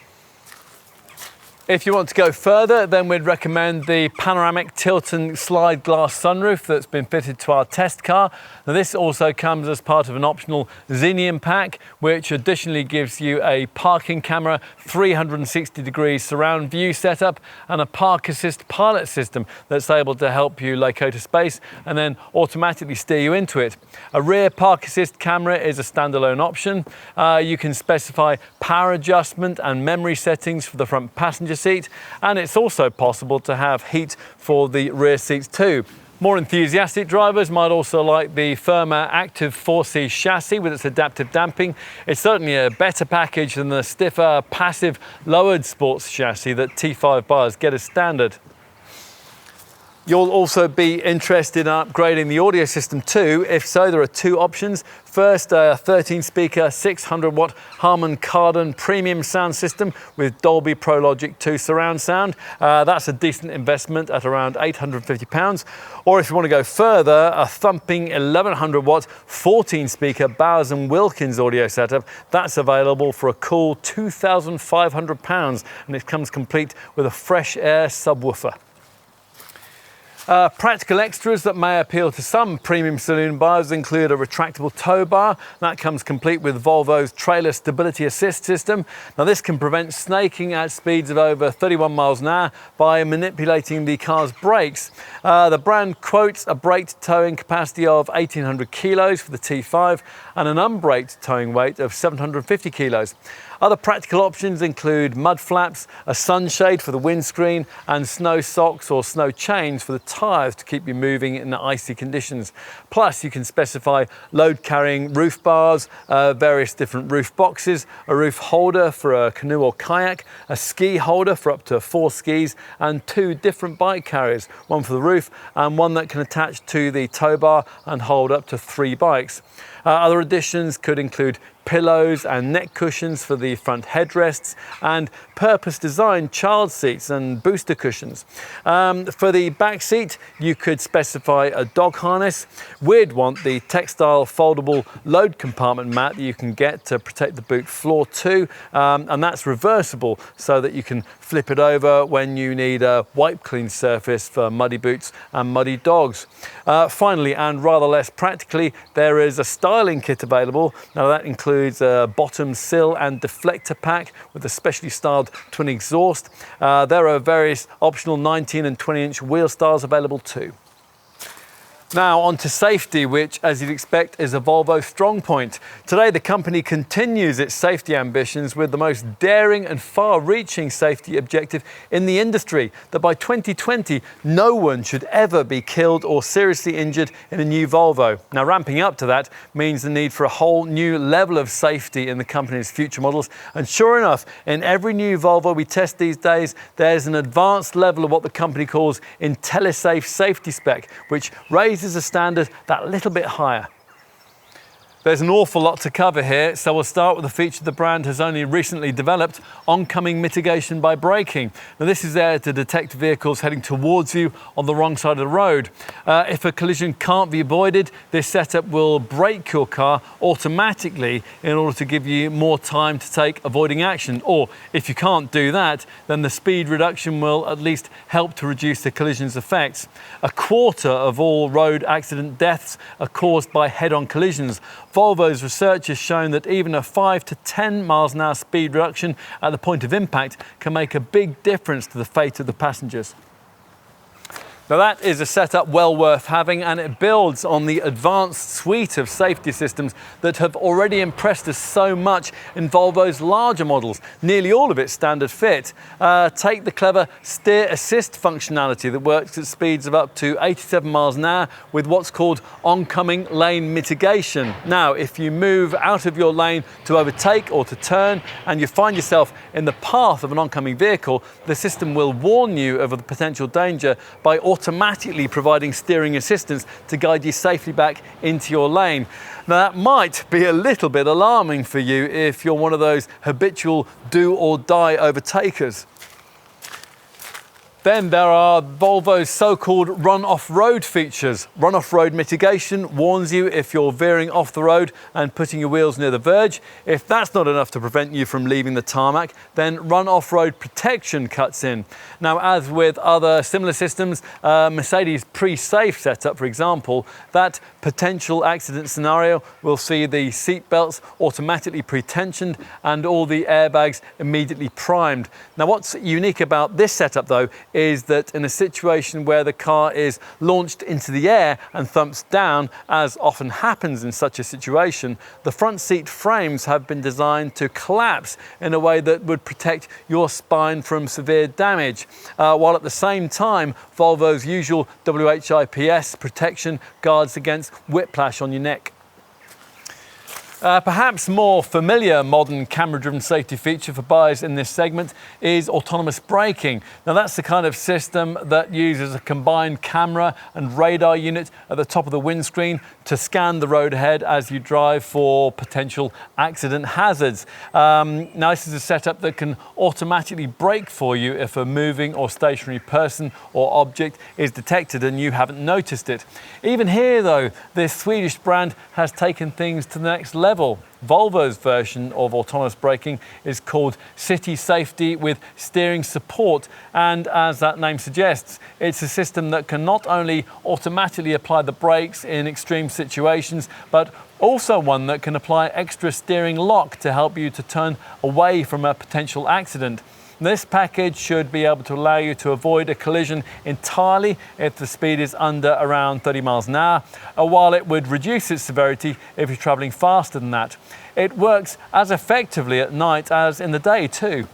If you want to go further, then we'd recommend the panoramic tilt and slide glass sunroof that's been fitted to our test car. Now, this also comes as part of an optional Xenium pack, which additionally gives you a parking camera, 360-degree surround view setup, and a park assist pilot system that's able to help you locate a space and then automatically steer you into it. A rear park assist camera is a standalone option. You can specify power adjustment and memory settings for the front passenger seat, and it's also possible to have heat for the rear seats too. More enthusiastic drivers might also like the firmer Active 4C chassis with its adaptive damping. It's certainly a better package than the stiffer passive lowered sports chassis that T5 bars get as standard. You'll also be interested in upgrading the audio system too. If so, there are two options. First, a 13-speaker, 600-watt Harman Kardon premium sound system with Dolby Pro Logic 2 surround sound. That's a decent investment at around £850. Or if you want to go further, a thumping 1100-watt 14-speaker Bowers & Wilkins audio setup. That's available for a cool £2,500, and it comes complete with a fresh air subwoofer. Practical extras that may appeal to some premium saloon buyers include a retractable tow bar. That comes complete with Volvo's trailer stability assist system. Now this can prevent snaking at speeds of over 31 miles an hour by manipulating the car's brakes. The brand quotes a braked towing capacity of 1,800 kilos for the T5 and an unbraked towing weight of 750 kilos. Other practical options include mud flaps, a sunshade for the windscreen, and snow socks or snow chains for the tyres to keep you moving in icy conditions. Plus, you can specify load-carrying roof bars, various different roof boxes, a roof holder for a canoe or kayak, a ski holder for up to 4 skis, and 2 different bike carriers, one for the roof and one that can attach to the tow bar and hold up to 3 bikes. Other additions could include pillows and neck cushions for the front headrests and purpose-designed child seats and booster cushions. For the back seat, you could specify a dog harness. We'd want the textile foldable load compartment mat that you can get to protect the boot floor too, and that's reversible so that you can flip it over when you need a wipe clean surface for muddy boots and muddy dogs. Finally, and rather less practically, there is a styling kit available. Now that includes a bottom sill and deflector pack with a specially styled twin exhaust. There are various optional 19 and 20-inch wheel styles available too. Now on to safety, which as you'd expect is a Volvo strong point. Today the company continues its safety ambitions with the most daring and far-reaching safety objective in the industry, that by 2020 no one should ever be killed or seriously injured in a new Volvo. Now ramping up to that means the need for a whole new level of safety in the company's future models, and sure enough, in every new Volvo we test these days there's an advanced level of what the company calls IntelliSafe safety spec, which raises a standard that little bit higher. There's an awful lot to cover here, so we'll start with a feature the brand has only recently developed: oncoming mitigation by braking. Now this is there to detect vehicles heading towards you on the wrong side of the road. If a collision can't be avoided, this setup will brake your car automatically in order to give you more time to take avoiding action. Or if you can't do that, then the speed reduction will at least help to reduce the collision's effects. 1/4 of all road accident deaths are caused by head-on collisions. Volvo's research has shown that even a 5 to 10 miles an hour speed reduction at the point of impact can make a big difference to the fate of the passengers. Now that is a setup well worth having, and it builds on the advanced suite of safety systems that have already impressed us so much in Volvo's larger models, nearly all of it standard fit. Take the clever steer assist functionality that works at speeds of up to 87 miles an hour with what's called oncoming lane mitigation. Now, if you move out of your lane to overtake or to turn and you find yourself in the path of an oncoming vehicle, the system will warn you of the potential danger by automatically providing steering assistance to guide you safely back into your lane. Now that might be a little bit alarming for you if you're one of those habitual do or die overtakers. Then there are Volvo's so-called run-off-road features. Run-off-road mitigation warns you if you're veering off the road and putting your wheels near the verge. If that's not enough to prevent you from leaving the tarmac, then run-off-road protection cuts in. Now, as with other similar systems, Mercedes pre-safe setup, for example, that potential accident scenario will see the seat belts automatically pre-tensioned and all the airbags immediately primed. Now, what's unique about this setup, though, is that in a situation where the car is launched into the air and thumps down, as often happens in such a situation, the front seat frames have been designed to collapse in a way that would protect your spine from severe damage, while at the same time Volvo's usual WHIPS protection guards against whiplash on your neck. Perhaps more familiar modern camera-driven safety feature for buyers in this segment is autonomous braking. Now that's the kind of system that uses a combined camera and radar unit at the top of the windscreen to scan the road ahead as you drive for potential accident hazards. Now this is a setup that can automatically brake for you if a moving or stationary person or object is detected and you haven't noticed it. Even here though, this Swedish brand has taken things to the next level. Volvo's version of autonomous braking is called City Safety with steering support, and as that name suggests, it's a system that can not only automatically apply the brakes in extreme situations, but also one that can apply extra steering lock to help you to turn away from a potential accident. This package should be able to allow you to avoid a collision entirely if the speed is under around 30 miles an hour, while it would reduce its severity if you're travelling faster than that. It works as effectively at night as in the day too.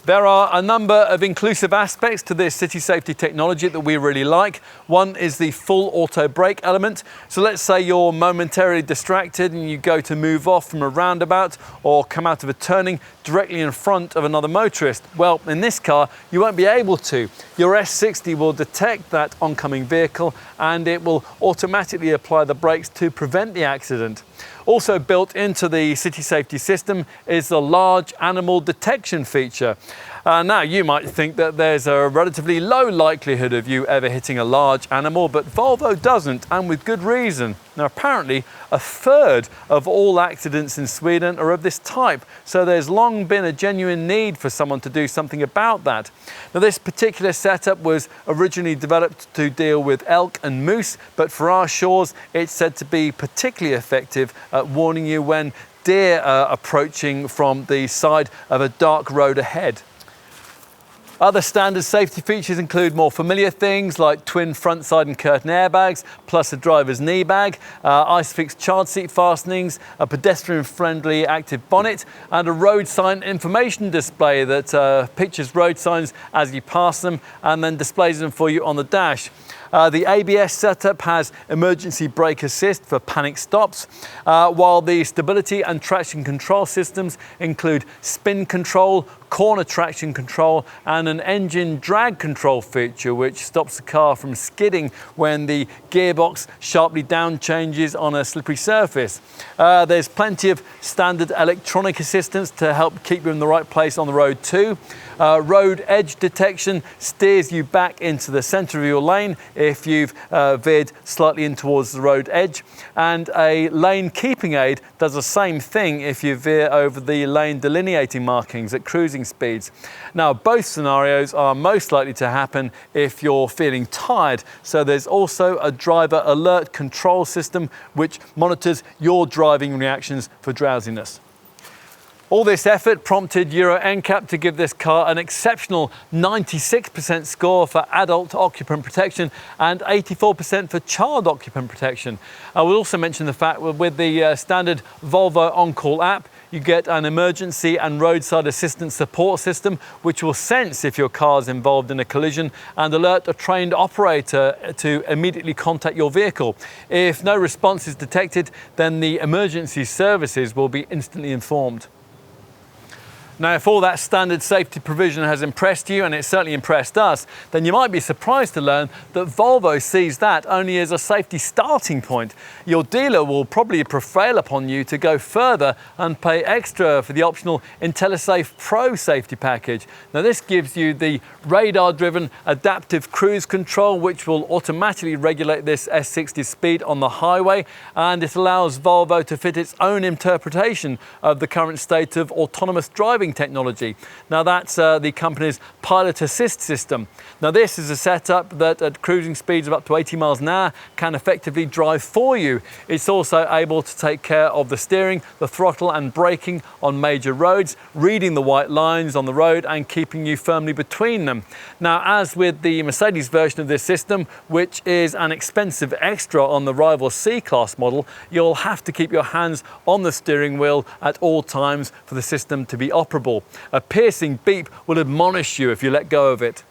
There are a number of inclusive aspects to this city safety technology that we really like. One is the full auto brake element. So let's say you're momentarily distracted and you go to move off from a roundabout or come out of a turning directly in front of another motorist. Well, in this car, you won't be able to. Your S60 will detect that oncoming vehicle and it will automatically apply the brakes to prevent the accident. Also built into the city safety system is the large animal detection feature. Now you might think that there's a relatively low likelihood of you ever hitting a large animal, but Volvo doesn't, and with good reason. Now apparently a third of all accidents in Sweden are of this type, so there's long been a genuine need for someone to do something about that. Now this particular setup was originally developed to deal with elk and moose, but for our shores it's said to be particularly effective at warning you when deer are approaching from the side of a dark road ahead. Other standard safety features include more familiar things like twin front side and curtain airbags, plus a driver's knee bag, ISOFIX child seat fastenings, a pedestrian-friendly active bonnet, and a road sign information display that pictures road signs as you pass them and then displays them for you on the dash. The ABS setup has emergency brake assist for panic stops, while the stability and traction control systems include spin control, corner traction control, and an engine drag control feature which stops the car from skidding when the gearbox sharply down changes on a slippery surface. There's plenty of standard electronic assistance to help keep you in the right place on the road too. Road edge detection steers you back into the centre of your lane if you've veered slightly in towards the road edge, and a lane keeping aid does the same thing if you veer over the lane delineating markings at cruising speeds. Now both scenarios are most likely to happen if you're feeling tired, so there's also a driver alert control system which monitors your driving reactions for drowsiness. All this effort prompted Euro NCAP to give this car an exceptional 96% score for adult occupant protection and 84% for child occupant protection. I will also mention the fact that with the standard Volvo On-Call app, you get an emergency and roadside assistance support system which will sense if your car is involved in a collision and alert a trained operator to immediately contact your vehicle. If no response is detected, then the emergency services will be instantly informed. Now, if all that standard safety provision has impressed you, and it certainly impressed us, then you might be surprised to learn that Volvo sees that only as a safety starting point. Your dealer will probably prevail upon you to go further and pay extra for the optional IntelliSafe Pro safety package. Now, this gives you the radar-driven adaptive cruise control, which will automatically regulate this S60 speed on the highway, and it allows Volvo to fit its own interpretation of the current state of autonomous driving technology. Now that's the company's pilot assist system. Now this is a setup that at cruising speeds of up to 80 miles an hour can effectively drive for you. It's also able to take care of the steering, the throttle and braking on major roads, reading the white lines on the road and keeping you firmly between them. Now, as with the Mercedes version of this system, which is an expensive extra on the rival C-Class model, you'll have to keep your hands on the steering wheel at all times for the system to be operable. A piercing beep will admonish you if you let go of it.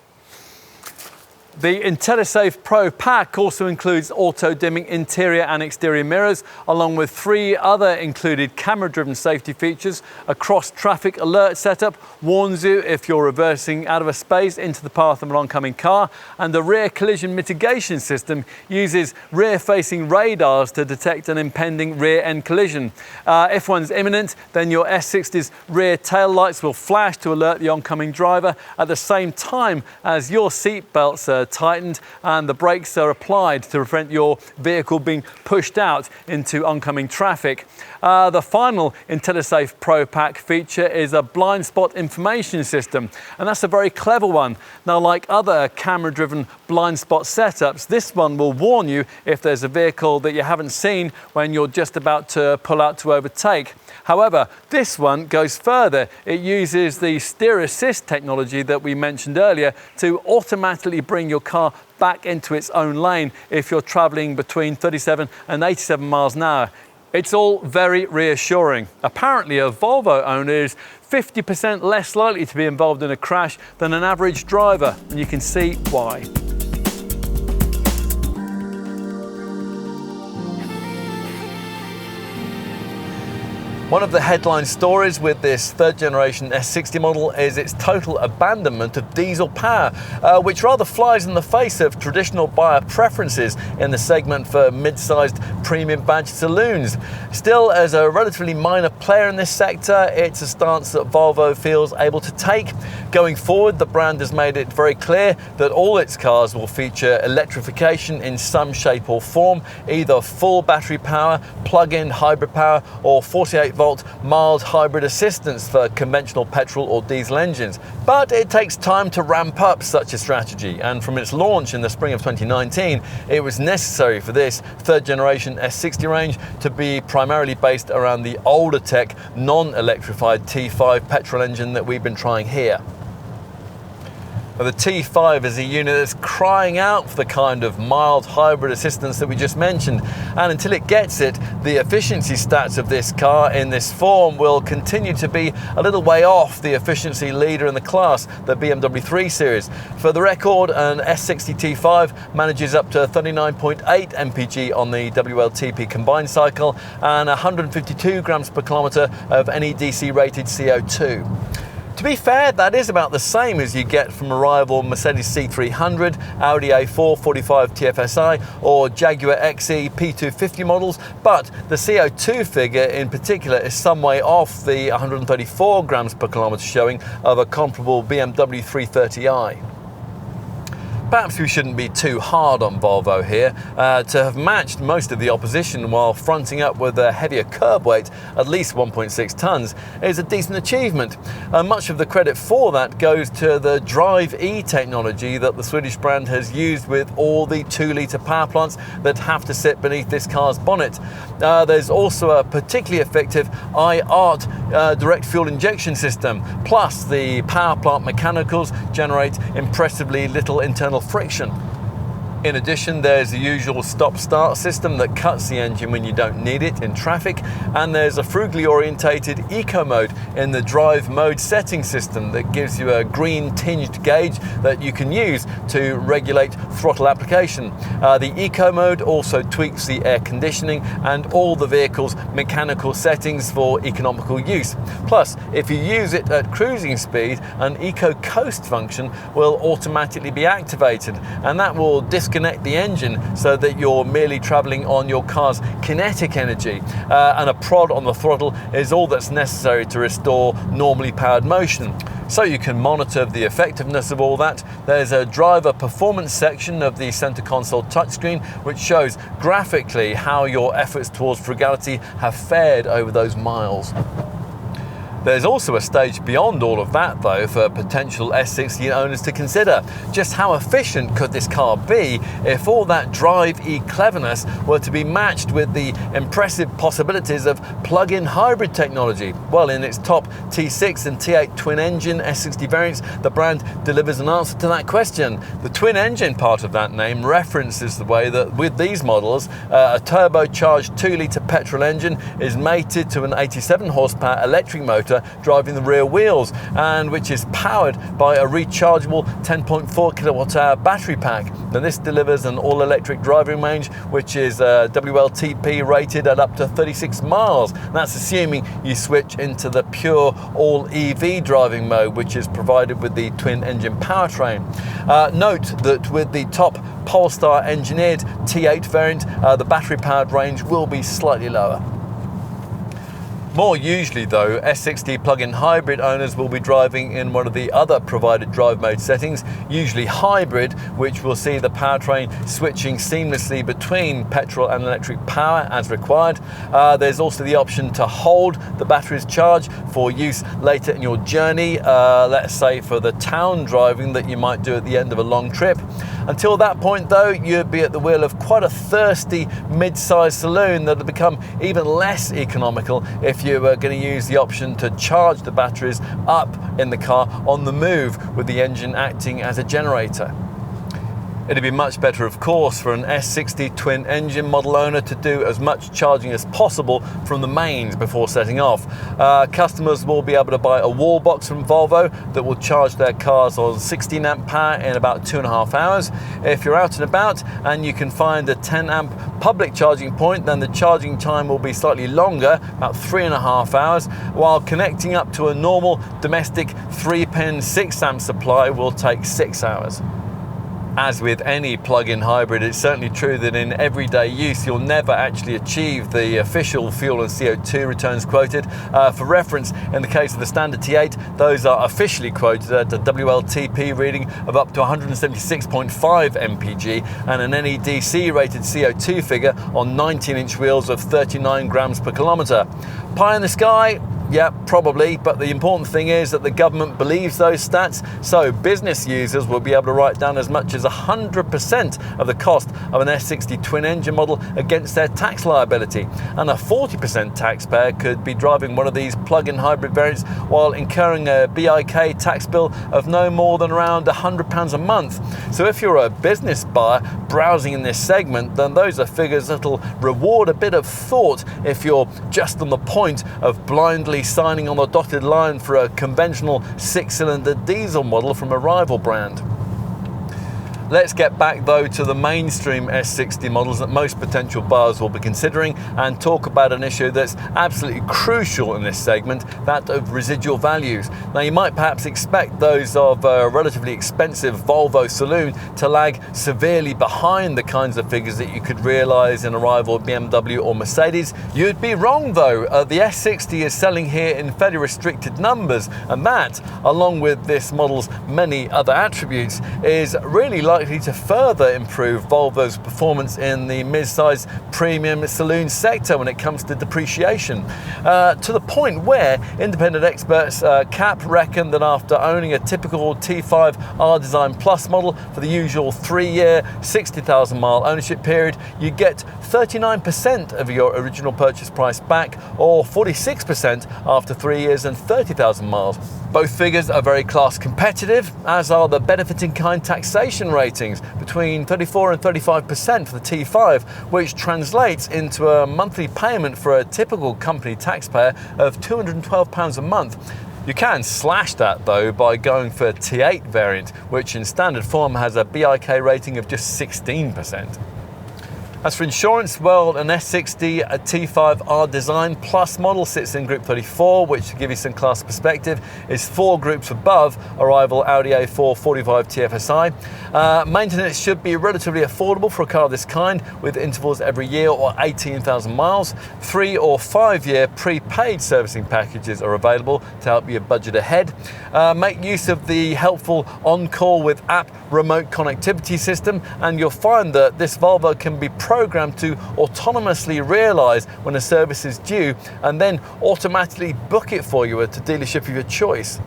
The IntelliSafe Pro pack also includes auto-dimming interior and exterior mirrors, along with 3 other included camera-driven safety features. A cross-traffic alert setup warns you if you're reversing out of a space into the path of an oncoming car, and the rear collision mitigation system uses rear-facing radars to detect an impending rear-end collision. If one's imminent, then your S60's rear tail lights will flash to alert the oncoming driver at the same time as your seat belts are tightened and the brakes are applied to prevent your vehicle being pushed out into oncoming traffic. The final IntelliSafe Pro Pack feature is a blind spot information system, and that's a very clever one. Now, like other camera-driven blind spot setups, this one will warn you if there's a vehicle that you haven't seen when you're just about to pull out to overtake. However, this one goes further. It uses the steer assist technology that we mentioned earlier to automatically bring your car back into its own lane if you're traveling between 37 and 87 miles an hour. It's all very reassuring. Apparently, a Volvo owner is 50% less likely to be involved in a crash than an average driver, and you can see why. One of the headline stories with this third generation S60 model is its total abandonment of diesel power, which rather flies in the face of traditional buyer preferences in the segment for mid-sized premium badge saloons. Still, as a relatively minor player in this sector, it's a stance that Volvo feels able to take. Going forward, the brand has made it very clear that all its cars will feature electrification in some shape or form, either full battery power, plug-in hybrid power, or 48-volt mild hybrid assistance for conventional petrol or diesel engines. But it takes time to ramp up such a strategy, and from its launch in the spring of 2019, it was necessary for this third generation S60 range to be primarily based around the older tech, non-electrified T5 petrol engine that we've been trying here. The T5 is a unit that's crying out for the kind of mild hybrid assistance that we just mentioned, and until it gets it, the efficiency stats of this car in this form will continue to be a little way off the efficiency leader in the class, the BMW 3 Series. For the record, an S60 T5 manages up to 39.8 mpg on the WLTP combined cycle and 152 grams per kilometre of NEDC rated CO2. To be fair, that is about the same as you get from a rival Mercedes C300, Audi A4 45 TFSI or Jaguar XE P250 models, but the CO2 figure in particular is some way off the 134 grams per kilometre showing of a comparable BMW 330i. Perhaps we shouldn't be too hard on Volvo here. To have matched most of the opposition while fronting up with a heavier curb weight, at least 1.6 tonnes, is a decent achievement. Much of the credit for that goes to the Drive E technology that the Swedish brand has used with all the 2-litre power plants that have to sit beneath this car's bonnet. There's also a particularly effective iArt direct fuel injection system, plus the power plant mechanicals generate impressively little internal friction. In addition, there's the usual stop-start system that cuts the engine when you don't need it in traffic, and there's a frugally orientated eco mode in the drive mode setting system that gives you a green tinged gauge that you can use to regulate throttle application. The eco mode also tweaks the air conditioning and all the vehicle's mechanical settings for economical use. Plus, if you use it at cruising speed, an eco coast function will automatically be activated, and that will disconnect the engine so that you're merely traveling on your car's kinetic energy, and a prod on the throttle is all that's necessary to restore normally powered motion. So you can monitor the effectiveness of all that. There's a driver performance section of the center console touchscreen which shows graphically how your efforts towards frugality have fared over those miles. There's also a stage beyond all of that though for potential S60 owners to consider. Just how efficient could this car be if all that Drive E cleverness were to be matched with the impressive possibilities of plug-in hybrid technology? Well, in its top T6 and T8 twin-engine S60 variants, the brand delivers an answer to that question. The twin-engine part of that name references the way that with these models, a turbocharged 2-litre petrol engine is mated to an 87 horsepower electric motor motor driving the rear wheels, and which is powered by a rechargeable 10.4 kilowatt hour battery pack. Now this delivers an all-electric driving range which is WLTP rated at up to 36 miles. That's assuming you switch into the pure all-EV driving mode, which is provided with the twin-engine powertrain. Note that with the top Polestar engineered T8 variant, the battery-powered range will be slightly lower. More usually though, S60 plug-in hybrid owners will be driving in one of the other provided drive mode settings, usually hybrid, which will see the powertrain switching seamlessly between petrol and electric power as required. There's also the option to hold the battery's charge for use later in your journey, let's say for the town driving that you might do at the end of a long trip. Until that point though, you'd be at the wheel of quite a thirsty mid-sized saloon that'll become even less economical if you were going to use the option to charge the batteries up in the car on the move with the engine acting as a generator. It'd be much better, of course, for an S60 twin engine model owner to do as much charging as possible from the mains before setting off. Customers will be able to buy a wall box from Volvo that will charge their cars on 16 amp power in about 2.5 hours. If you're out and about and you can find a 10 amp public charging point, then the charging time will be slightly longer, about 3.5 hours, while connecting up to a normal domestic 3-pin 6 amp supply will take 6 hours. As with any plug-in hybrid, it's certainly true that in everyday use you'll never actually achieve the official fuel and CO2 returns quoted. For reference, in the case of the standard T8, those are officially quoted at a WLTP reading of up to 176.5 mpg and an NEDC rated CO2 figure on 19-inch wheels of 39 grams per kilometre. Pie in the sky? Yeah, probably, but the important thing is that the government believes those stats, so business users will be able to write down as much as 100% of the cost of an S60 twin engine model against their tax liability. And a 40% taxpayer could be driving one of these plug-in hybrid variants while incurring a BIK tax bill of no more than around £100 a month. So if you're a business buyer browsing in this segment, then those are figures that'll reward a bit of thought if you're just on the point of blindly signing on the dotted line for a conventional 6-cylinder diesel model from a rival brand. Let's get back though to the mainstream S60 models that most potential buyers will be considering and talk about an issue that's absolutely crucial in this segment, that of residual values. Now you might perhaps expect those of a relatively expensive Volvo saloon to lag severely behind the kinds of figures that you could realise in a rival BMW or Mercedes. You'd be wrong though. The S60 is selling here in fairly restricted numbers, and that, along with this model's many other attributes, is really likely to further improve Volvo's performance in the mid-size premium saloon sector when it comes to depreciation, to the point where independent experts CAP reckon that after owning a typical T5 R-Design Plus model for the usual 3-year, 60,000 mile ownership period, you get 39% of your original purchase price back, or 46% after 3 years and 30,000 miles. Both figures are very class competitive, as are the benefit in kind taxation ratings, between 34 and 35% for the T5, which translates into a monthly payment for a typical company taxpayer of £212 a month. You can slash that though by going for a T8 variant, which in standard form has a BIK rating of just 16%. As for insurance, well, an S60 a T5 R-Design Plus model sits in Group 34, which, to give you some class perspective, is 4 groups above a rival Audi A4 45 TFSI. Maintenance should be relatively affordable for a car of this kind, with intervals every year or 18,000 miles. 3 or 5 year prepaid servicing packages are available to help you budget ahead. Make use of the helpful on-call with app remote connectivity system, and you'll find that this Volvo can be programmed to autonomously realise when a service is due and then automatically book it for you at a dealership of your choice.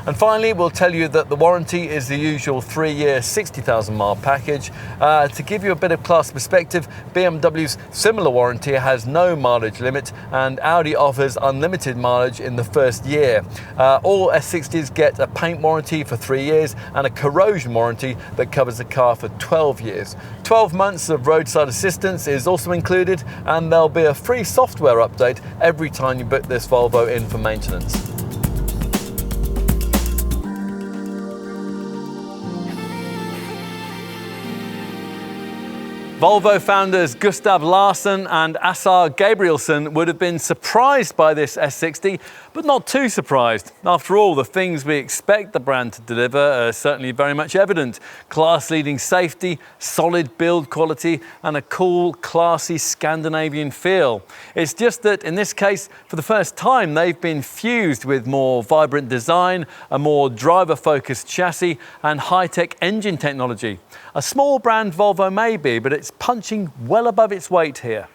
And finally, we'll tell you that the warranty is the usual 3-year, 60,000 mile package. To give you a bit of class perspective, BMW's similar warranty has no mileage limit, and Audi offers unlimited mileage in the first year. All S60s get a paint warranty for 3 years and a corrosion warranty that covers the car for 12 years. 12 months of roadside assistance is also included, and there'll be a free software update every time you book this Volvo in for maintenance. Volvo founders Gustav Larsson and Assar Gabrielsson would have been surprised by this S60, but not too surprised. After all, the things we expect the brand to deliver are certainly very much evident. Class-leading safety, solid build quality, and a cool, classy Scandinavian feel. It's just that in this case, for the first time, they've been fused with more vibrant design, a more driver-focused chassis, and high-tech engine technology. A small brand Volvo may be, but it's punching well above its weight here.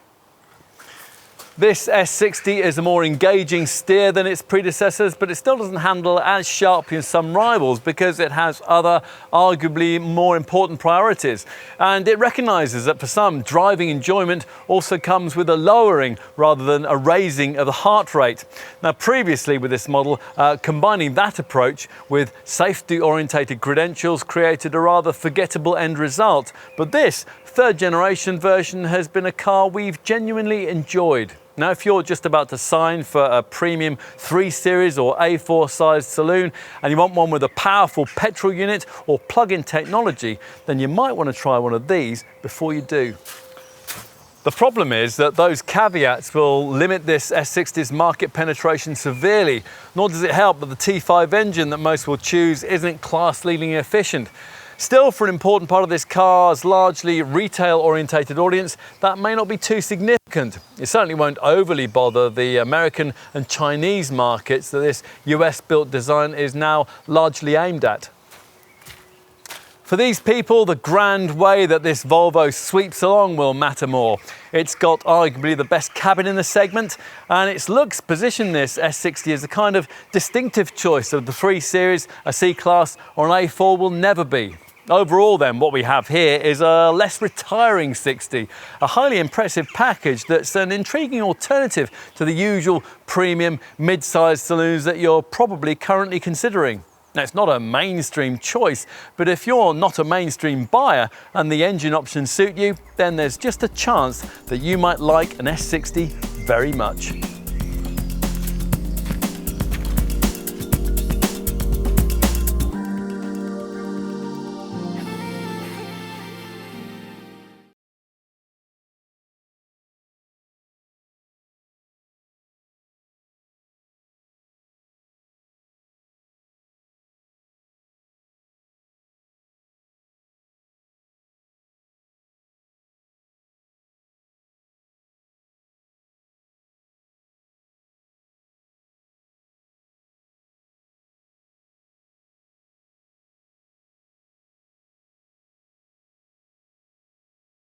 This S60 is a more engaging steer than its predecessors, but it still doesn't handle as sharply as some rivals because it has other, arguably more important priorities. And it recognises that for some, driving enjoyment also comes with a lowering rather than a raising of the heart rate. Now, previously with this model, combining that approach with safety-orientated credentials created a rather forgettable end result. But this third generation version has been a car we've genuinely enjoyed. Now, if you're just about to sign for a premium 3 Series or A4 sized saloon and you want one with a powerful petrol unit or plug-in technology, then you might want to try one of these before you do. The problem is that those caveats will limit this S60's market penetration severely, nor does it help that the T5 engine that most will choose isn't class-leading efficient. Still, for an important part of this car's largely retail-orientated audience, that may not be too significant. It certainly won't overly bother the American and Chinese markets that this US-built design is now largely aimed at. For these people, the grand way that this Volvo sweeps along will matter more. It's got arguably the best cabin in the segment, and its looks position this S60 as a kind of distinctive choice of the 3 Series, a C-Class or an A4 will never be. Overall then, what we have here is a less retiring 60, a highly impressive package that's an intriguing alternative to the usual premium mid-sized saloons that you're probably currently considering. Now, it's not a mainstream choice, but if you're not a mainstream buyer and the engine options suit you, then there's just a chance that you might like an S60 very much.